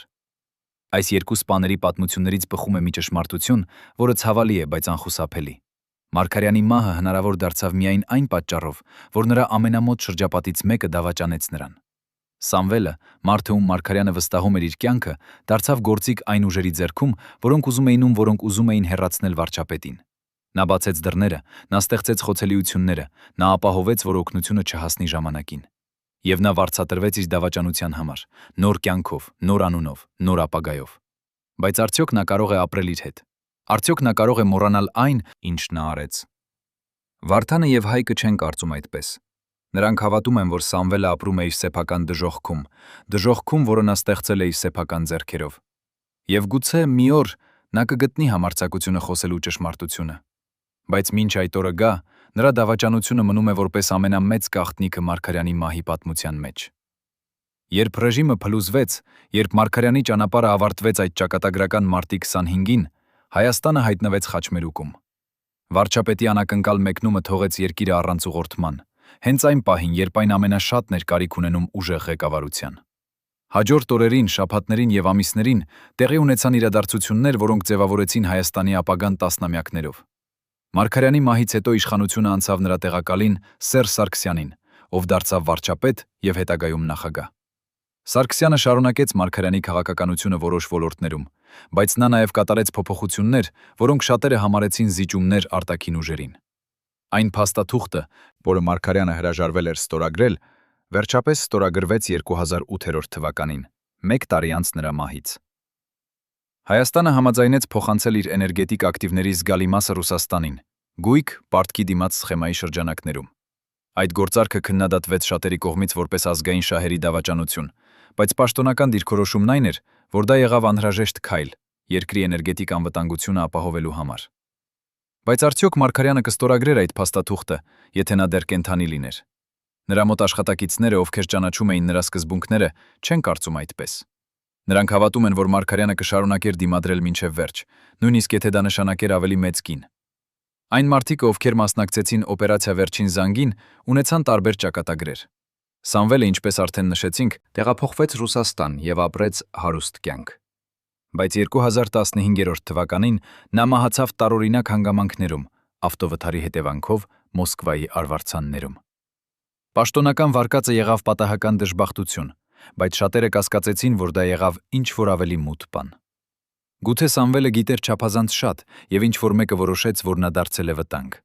Այս երկու սպաների պատմություններից բխում է մի ճշմարտություն, որը ցավալի է, բայց անխուսափելի։ Մարգարյանի մահը հնարավոր դարձավ միայն այն պատճառով, որ նրա ամենամոտ շրջապատից մեկը դավաճանեց նրան։ Սամվելը, մարդը, ում Մարգարյանը վստահում էր իր կյանքը, դարձավ գործիք այն ուժերի ձեռքում, որոնք ուզում էին հեռացնել վարչապետին։ Նա բացեց դռները, նա ստեղծեց խոցելիությունները, նա ապահովեց, որ օգնությունը չհասնի ժամանակին։ Եվ նա վարձատրվեց իր դավաճանության համար, նոր կյանքով, նոր անունով, նոր ապագայով։ Բայց արդյոք նա կարող է ապրել իր հետ։ Արդյոք նա կարող է մոռանալ այն, ինչ նա արեց։ Վարդանը եւ Հայկը չեն կարծում այդպես։ Նրանք հավատում են, որ Սամվելը ապրում է իր սեփական դժոխքում, որը նա ստեղծել է իր սեփական ձեռքերով։ Եվ գուցե մի օր նա կգտնի համարձակությունը խոսելու ճշմարտությունը։ Բայց մինչ այդ օրը գա, նրա դավաճանությունը մնում է որպես ամենամեծ գաղտնիքը Մարգարյանի մահի պատմության մեջ։ Երբ ռեժիմը փլուզվեց, երբ Մարգարյանի ճանապարհը ավարտվեց այդ ճակատագրական մարտի 25-ին, Հայաստանը հայտնվեց խաչմերուկում։ Վարչապետի անակնկալ մեկնումը թողեց երկիրը առանց ուղղորդման, հենց այն պահին, երբ այն ամենաշատն էր կարիք ունենում ուժեղ ղեկավարության։ Հաջորդ օրերին, շաբաթներին եւ ամիսներին տեղի ունեցան իրադարձություններ, որոնք ձևավորեցին Հայաստանի ապագան տասնամյակներով։ Մարգարյանի մահից հետո իշխանությունը անցավ նրա տեղակալին Սերժ Սարգսյանին, ով դարձավ վարչապետ եւ հետագայում նախագահ։ Սարգսյանը շարունակեց Մարգարյանի քաղաքականությունը որոշ ոլորտներում, բայց նա նաև կատարեց փոփոխություններ, որոնք շատերը համարեցին զիջումներ արտաքին ուժերին։ Այն փաստաթուղթը, որը Մարգարյանը հրաժարվել էր ստորագրել, վերջապես ստորագրվեց 2008 թվականին, 1 տարի անց նրա մահից։ Հայաստանը համաձայնեց փոխանցել իր էներգետիկ ակտիվների զգալի մասը Ռուսաստանին, գույք պարտքի դիմաց սխեմայի շրջանակներում։ Այդ գործարքը քննադատվեց շատերի կողմից որպես ազգային շահերի դավաճանություն, բայց պաշտոնական դիրքորոշումն այն էր, որ դա եղավ անհրաժեշտ քայլ երկրի էներգետիկ անվտանգությունը ապահովելու համար։ Բայց արդյոք Մարգարյանը կստորագրեր այդ փաստաթուղթը, եթե նա դեռ կենդանի լիներ։ Նրա մոտ աշխատակիցները, ովքեր ճանաչում էին նրա սկզբունքները, չեն կարծում այդպես։ Նրանք հավատում են, որ Մարգարյանը կշարունակեր դիմադրել մինչև վերջ, նույնիսկ եթե դա նշանակեր ավելի մեծ գին։ Այն մարդիկը, ովքեր մասնակցեցին օպերացիա Վերջին զանգին, ունեցան տարբեր ճակատագրեր։ Սամվելը, ինչպես արդեն նշեցինք, տեղափոխվեց Ռուսաստան եւ ապրեց հարուստ կյանք։ Բայց 2015 թվականին նա մահացավ տարօրինակ հանգամանքներում, ավտովթարի հետևանքով Մոսկվայի արվարձաններում։ Պաշտոնական վարկածը եղավ պատահական դժբախտություն, բայց շատերը կասկածեցին, որ դա եղավ ինչ-որ ավելի մութ բան։ Գուցե Սամվելը գիտեր չափազանց շատ եւ ինչ-որ մեկը որոշեց, որ նա դարձել է վտանգ։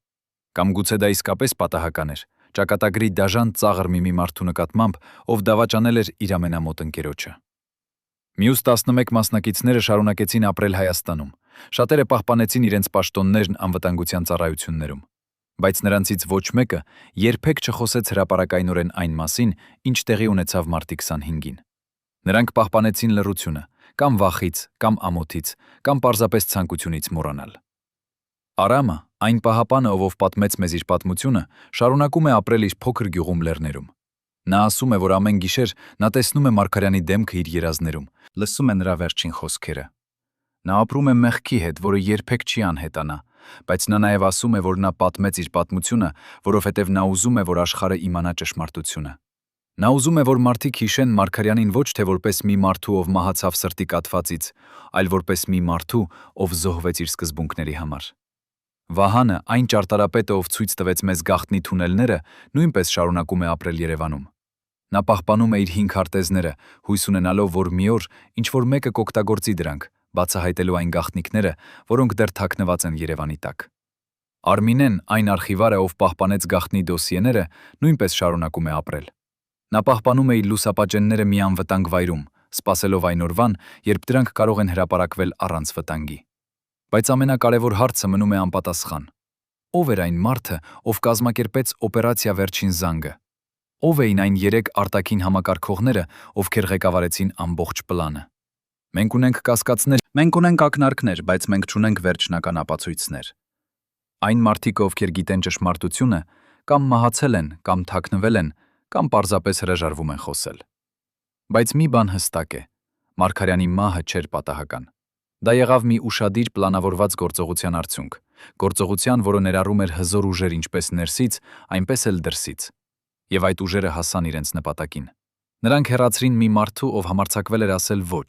Կամ գուցե դա իսկապես պատահական էր, ճակատագրի դաժան ծաղր մի մարդու նկատմամբ, ով դավաճանել էր իր ամենամոտ ընկերոջը։ Մյուս 11 մասնակիցները շարունակեցին ապրել Հայաստանում, շատերը պահպանեցին իրենց պաշտոններն անվտանգության ծառայություններում, բայց նրանցից ոչ մեկը երբեք չխոսեց հրապարակայնորեն այն մասին, ինչ տեղի ունեցավ մարտի 25-ին։ Նրանք պահպանեցին լռությունը, կամ վախից, կամ ամոթից, կամ պարզապես ցանկությունից մոռանալ։ Արամը, այն պահապանը, ով պատմեց մեզ իր պատմությունը, շարունակում է ապրել իր փոքր գյուղում լեռներում։ Նա ասում է, որ ամեն գիշեր նա տեսնում է Մարգարյանի դեմքը իր երազներում, լսում է նրա վերջին խոսքերը։ Նա ապրում է մեղքի հետ, որը երբեք չի անհետանա, բայց նա նաև ասում է, որ նա պատմեց իր պատմությունը, որովհետև նա ուզում է, որ աշխարհը իմանա ճշմարտությունը։ Նա ուզում է, որ մարդիկ հիշեն Մարգարյանին ոչ թե որպես մի մարդու, ով մահացավ սրտի կաթվածից, այլ որպես մի մարդու, ով զոհվեց իր սկզբունքների համար։ Վահանը, այն ճարտարապետը, ով ցույց տվեց մեզ գաղտնի թունելները, նույնպես շարունակում է ապրել Երևանում։ Նա պահպանում է իր 5 քարտեզները, հույս ունենալով, որ մի օր ինչ-որ մեկը կօգտագործի դրանք, բացահայտելու այն գաղտնիքները, որոնք դեռ թաքնված են Երևանի տակ։ Արմինեն, այն արխիվարը, ով պահպանեց գաղտնի դոսիեները, նույնպես շարունակում է ապրել։ Նա պահպանում է իր լուսապաճենները մի անվտանգ վայրում, սպասելով այն օրվան, երբ դրանք կարող են հրապարակվել առանց վտանգի։ Բայց ամենակարևոր հարցը մնում է անպատասխան։ Ո՞վ էր այն մարդը, ով կազմակերպեց օպերացիա Վերջին զանգը։ Ո՞վ էին այն 3 արտաքին համակարգողները, ովքեր ղեկավարեցին ամբողջ պլանը։ Մենք ունենք կասկածներ, մենք ունենք ակնարկներ, բայց մենք չունենք վերջնական ապացույցներ։ Այն մարդիկ, ովքեր գիտեն ճշմարտությունը, կամ մահացել են, կամ թաքնվել են, կամ պարզապես հրաժարվում են խոսել։ Բայց մի բան հստակ է. Մարգարյանի մահը չէր պատահական։ Դա եղավ մի ուշադիր պլանավորված գործողության արդյունք, գործողության, որը ներառում էր հզոր ուժեր ինչպես ներսից, այնպես էլ դրսից։ Եվ այդ ուժերը հասան իրենց նպատակին։ Նրանք հեռացրին մի մարդու, ով համարձակվել էր ասել ոչ,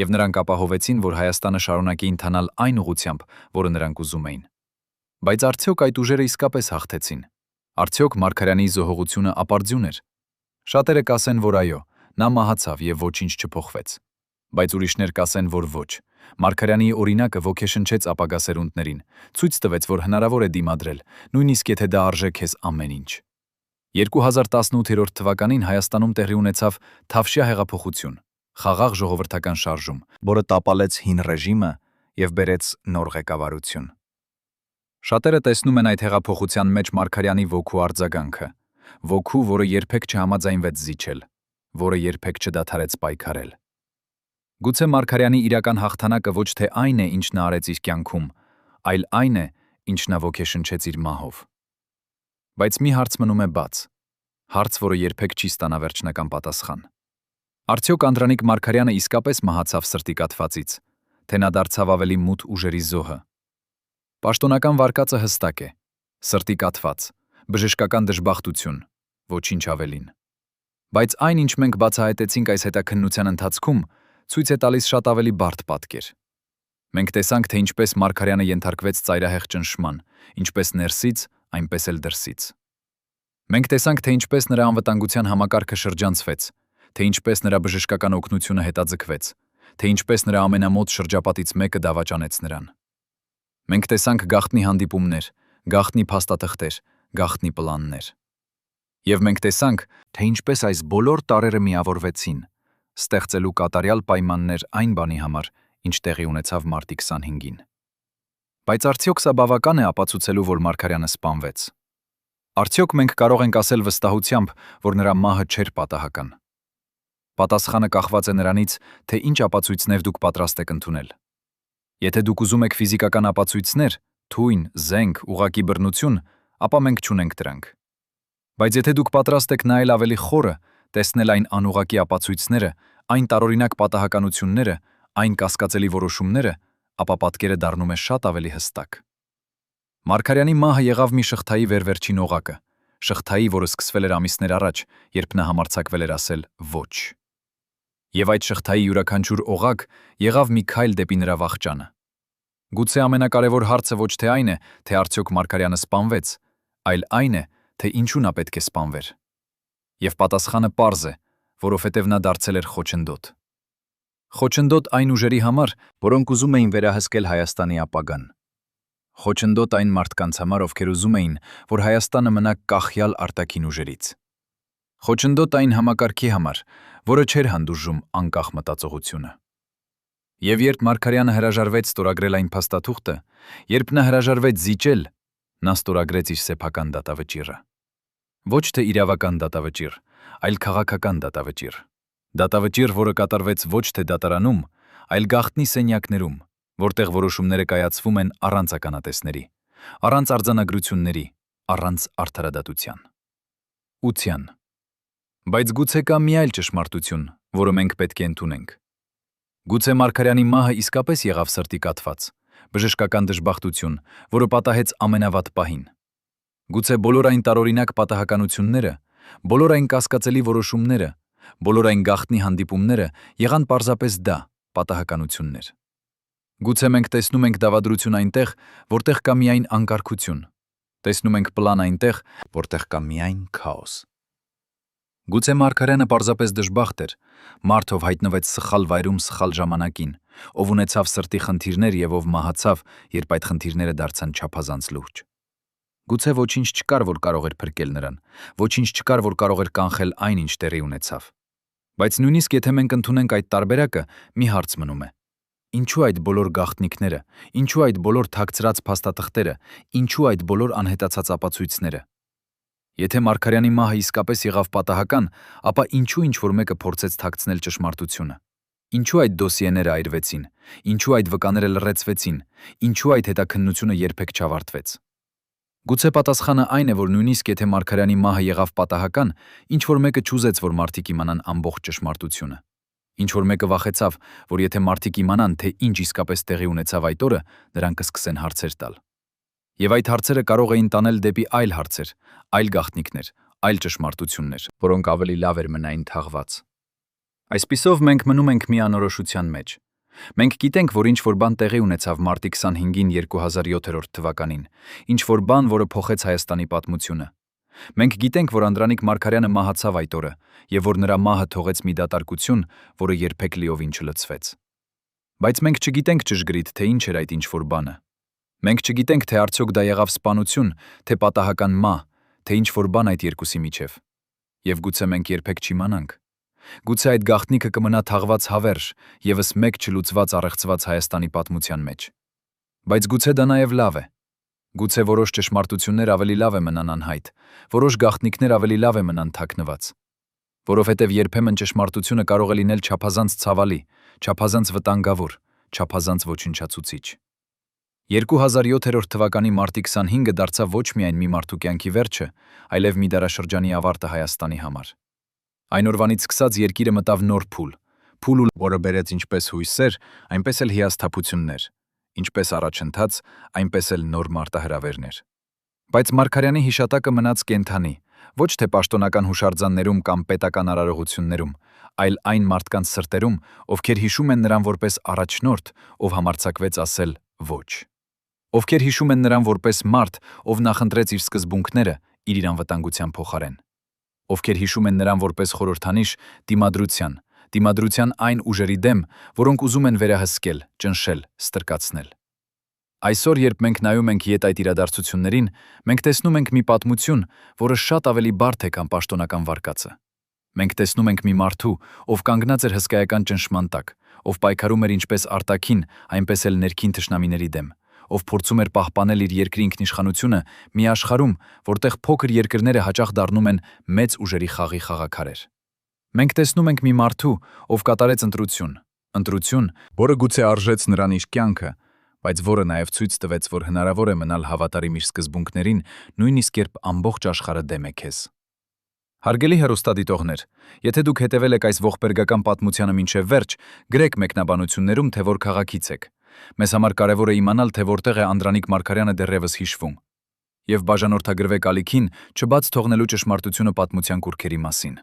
եւ նրանք ապահովեցին, որ Հայաստանը շարունակի ընթանալ այն ուղղությամբ, որը նրանք ուզում էին։ Բայց արդյոք այդ ուժերը իսկապես հաղթեցին։ Արդյոք Մարգարյանի զոհողությունը ապարդյուն էր։ Շատերը կասեն, որ այո, նա մահացավ եւ ոչինչ չփոխվեց։ Բայց ուրիշներ կասեն, որ ոչ։ Մարգարյանի օրինակը ոգեշնչեց ապագա սերունդներին, ցույց տվեց, որ հնարավոր է դիմադրել, նույնիսկ եթե դա արժե քեզ ամեն ինչ։ 2018 թվականին Հայաստանում տեղի ունեցավ Թավշյա հեղափոխություն, խաղաղ ժողովրդական շարժում, որը տապալեց հին ռեժիմը եւ բերեց նոր ղեկավարություն։ Շատերը տեսնում են այդ հեղափոխության մեջ Մարգարյանի ոգու արձագանքը, ոգու, որը երբեք չհամաձայնվեց զիջել, որը երբեք չդադարեց պայքարել։ Գուցե Մարգարյանի իրական հաղթանակը ոչ թե այն է, ինչ նա արեց իր կյանքում, այլ այն է, ինչ նա ոգեշնչեց իր մահով։ Բայց մի հարց մնում է բաց, հարց, որը երբեք չի ստանա վերջնական պատասխան։ Արդյոք Անդրանիկ Մարգարյանը իսկապես մահացավ սրտի կաթվածից, թե նա դարձավ ավելի մութ ուժերի զոհը։ Պաշտոնական վարկածը հստակ է. սրտի կաթված, բժշկական դժբախտություն, ոչինչ ավելին։ Բայց այն, ինչ մենք բացահայտեցինք այս հետաքննության ընթացքում, ցույց է տալիս շատ ավելի բարդ պատկեր։ Մենք տեսանք, թե ինչպես Մարգարյանը ենթարկվեց ծայրահեղ ճնշման, ինչպես ներսից, այնպես էլ դրսից։ Մենք տեսանք, թե ինչպես նրա անվտանգության համակարգը շրջանցվեց, թե ինչպես նրա բժշկական օգնությունը հետաձգվեց, թե ինչպես նրա ամենամոտ շրջապատից մեկը դավաճանեց նրան։ Մենք տեսանք գաղտնի հանդիպումներ, գաղտնի փաստաթղթեր, գաղտնի պլաններ։ Եվ մենք տեսանք, թե ինչպես այս բոլոր տարրերը միավորվեցին, ստեղծելու կատարյալ պայմաններ այն բանի համար, ինչ տեղի ունեցավ մարտի 25-ին։ Բայց արդյոք սա բավական է ապացուցելու, որ Մարգարյանը սպանվեց։ Արդյոք մենք կարող ենք ասել վստահությամբ, որ նրա մահը չէր պատահական։ Պատասխանը կախված է նրանից, թե ինչ ապացույցներ դուք պատրաստ եք ընդունել։ Եթե դուք ուզում եք ֆիզիկական ապացույցներ, թույն, զենք, ուղղակի բռնություն, ապա մենք չունենք դրանք։ Բայց եթե դուք պատրաստ եք նայել ավելի խորը, տեսնել այն անուղղակի ապացույցները, այն տարօրինակ պատահականությունները, այն կասկածելի որոշումները, ապա պատկերը դառնում է շատ ավելի հստակ։ Մարգարյանի մահը եղավ մի շղթայի վերջին օղակը, շղթայի, որը սկսվել էր ամիսներ առաջ, երբ նա համարձակվել էր ասել ոչ։ Եվ այդ շղթայի յուրաքանչյուր օղակ եղավ մի քայլ դեպի նրա վախճանը։ Գուցե ամենակարևոր հարցը ոչ թե այն է, թե արդյոք Մարգարյանը սպանվեց, այլ այն է, թե ինչու նա պետք է սպանվեր։ Եվ պատասխանը պարզ է, որովհետև նա դարձել էր խոչընդոտ։ Խոչընդոտ այն ուժերի համար, որոնք ուզում էին վերահսկել Հայաստանի ապագան։ Խոչընդոտ այն մարդկանց համար, ովքեր ուզում էին, որ Հայաստանը մնա կախյալ արտաքին ուժերից։ Խոչընդոտ այն համակարգի համար, որը չէր հանդուրժում անկախ մտածողությունը։ Եվ երբ Մարգարյանը հրաժարվեց ստորագրել այն փաստաթուղթը, երբ նա հրաժարվեց զիջել, նա ստորագրեց իր սեփական դատավճիռը։ Ոչ թե իրավական դատավճիռ, այլ քաղաքական դատավճիռ։ Դատավճիռ, որը կատարվեց ոչ թե դատարանում, այլ գաղտնի սենյակներում, որտեղ որոշումները կայացվում են առանց ականատեսների, առանց արձանագրությունների, առանց արդարադատության։ Ության։ Բայց գուցե կա մի այլ ճշմարտություն, որը մենք պետք է ընդունենք։ Գուցե Մարգարյանի մահը իսկապես եղավ սրտի կաթված, բժշկական դժբախտություն, որը պատահեց ամենավատ պահին։ Գուցե բոլոր այն տարօրինակ պատահականությունները, բոլոր այն կասկածելի որոշումները, բոլոր այն գաղտնի հանդիպումները եղան պարզապես դա, պատահականություններ։ Գուցե մենք տեսնում ենք դավադրություն այնտեղ, որտեղ կա միայն անկարգություն, տեսնում ենք պլան այնտեղ, որտեղ կա միայն քաոս։ Գուցե Մարգարյանը պարզապես դժբախտ էր, մարդ, ով հայտնվեց սխալ վայրում սխալ ժամանակին, ով ունեցավ սրտի խնդիրներ եւ ով մահացավ, երբ այդ խնդիրները դարձան չափազանց լուրջ։ Գուցե ոչինչ չկար, որ կարող էր փրկել նրան, ոչինչ չկար, որ կարող էր կանխել այն, ինչ տեղի ունեցավ։ Բայց նույնիսկ եթե մենք ընդունենք այդ տարբերակը, մի հարց մնում է. ինչու այդ բոլոր գաղտնիքները, ինչու այդ բոլոր թաքցրած փաստաթղթերը, ինչու այդ բոլոր անհետացած ապացույցները։ Եթե Մարգարյանի մահը իսկապես եղավ պատահական, ապա ինչու ինչ-որ մեկը փորձեց թաքցնել ճշմարտությունը։ Ինչու այդ դոսիեները այրվեցին, ինչու այդ վկաները լռեցվեցին, ինչու այդ հետաքննությունը երբեք չավարտվեց։ Գուցե պատասխանը այն է, որ նույնիսկ եթե Մարգարյանի մահը եղավ պատահական, ինչ-որ մեկը չուզեց, որ մարդիկ իմանան ամբողջ ճշմարտությունը։ Ինչ-որ մեկը վախեցավ, որ եթե մարդիկ իմանան, թե ինչ իսկապես տեղի ունեցավ այդ օրը, նրանք կսկսեն հարցեր տալ։ Եվ այդ հարցերը կարող էին տանել դեպի այլ հարցեր, այլ գաղտնիքներ, այլ ճշմարտություններ, որոնք ավելի լավ էր մնային թաղված։ Այսպիսով մենք մնում ենք մի անորոշության մեջ։ Մենք գիտենք, որ ինչ-որ բան տեղի ունեցավ մարտի 25-ին 2007 թվականին, ինչ-որ բան, որը փոխեց Հայաստանի պատմությունը։ Մենք գիտենք, որ Անդրանիկ Մարգարյանը մահացավ այդ օրը, եւ որ նրա մահը թողեց մի դատարկություն, որը երբեք լիովին չլցվեց։ Բայց մենք չգիտենք ճշգրիտ, թե ինչ էր այդ ինչ-որ բանը։ Մենք չգիտենք, թե արդյոք դա եղավ սպանություն, թե պատահական մահ, թե ինչ-որ բան այդ երկուսի միջև։ Եվ գուցե մենք երբեք չիմանանք։ Գուցե այդ գաղտնիքը կմնա թաղված հավերժ, եւս մեկ չլուծված առեղծված Հայաստանի պատմության մեջ։ Բայց գուցե դա նաեւ լավ է։ Գուցե որոշ ճշմարտություններ ավելի լավ է մնան անհայտ, որոշ գաղտնիքներ ավելի լավ է մնան թաքնված։ Որովհետև երբեմն ճշմարտությունը կարող է լինել չափազանց ցավալի, չափազանց վտանգավոր, չափազանց ոչնչացուցիչ։ 2007 թվականի մարտի 25-ը դարձավ ոչ միայն մի մարդու կյանքի վերջը, այլև մի դարաշրջանի ավարտը Հայաստանի համար։ Այն օրվանից սկսած երկիրը մտավ նոր փուլ, որը բերեց ինչպես հույսեր, այնպես էլ հիասթափություններ, ինչպես առաջընթաց, այնպես էլ նոր մարտահրավերներ։ Բայց Մարգարյանի հիշատակը մնաց կենդանի, ոչ թե պաշտոնական հուշարձաններում կամ պետական արարողություններում, այլ այն մարդկանց սրտերում, ովքեր հիշում են նրան որպես առաջնորդ, ով համարձակվեց ասել ոչ։ Ովքեր հիշում են նրան որպես մարդ, ով նախընտրեց իր սկզբունքները իր անվտանգության փոխարեն։ Ովքեր հիշում են նրան որպես խորհրդանիշ դիմադրության այն ուժերի դեմ, որոնք ուզում են վերահսկել, ճնշել, ստրկացնել։ Այսօր, երբ մենք նայում ենք ետ այդ իրադարձություններին, մենք տեսնում ենք մի պատմություն, որը շատ ավելի բարդ է, քան պաշտոնական վարկածը։ Մենք տեսնում ենք մի մարդու, ով կանգնած էր հսկայական ճնշման տակ, ով պայքարում էր ինչպես արտաքին, այնպես էլ ներքին թշնամիների դեմ, ով փորձում էր պահպանել իր երկրի ինքնիշխանությունը մի աշխարհում, որտեղ փոքր երկրները հաճախ դառնում են մեծ ուժերի խաղի խաղաքարեր։ Մենք տեսնում ենք մի մարդու, ով կատարեց ընտրություն, որը գուցե արժեց նրան իր կյանքը, բայց որը նաև ցույց տվեց, որ հնարավոր է մնալ հավատարիմ իր սկզբունքներին, նույնիսկ երբ ամբողջ աշխարհը դեմ է քեզ։ Հարգելի հեռուստադիտողներ, եթե դուք հետևել եք այս ողբերգական պատմությանը մինչև վերջ, գրեք մեկնաբանություններում, թե որ քաղաքից եք։ Մեզ համար կարևոր է իմանալ, թե որտեղ է Անդրանիկ Մարգարյանը դեռևս հիշվում։ Եվ բաժանորդագրվեք ալիքին, չբաց թողնելու ճշմարտությունը պատմության կուռքերի մասին։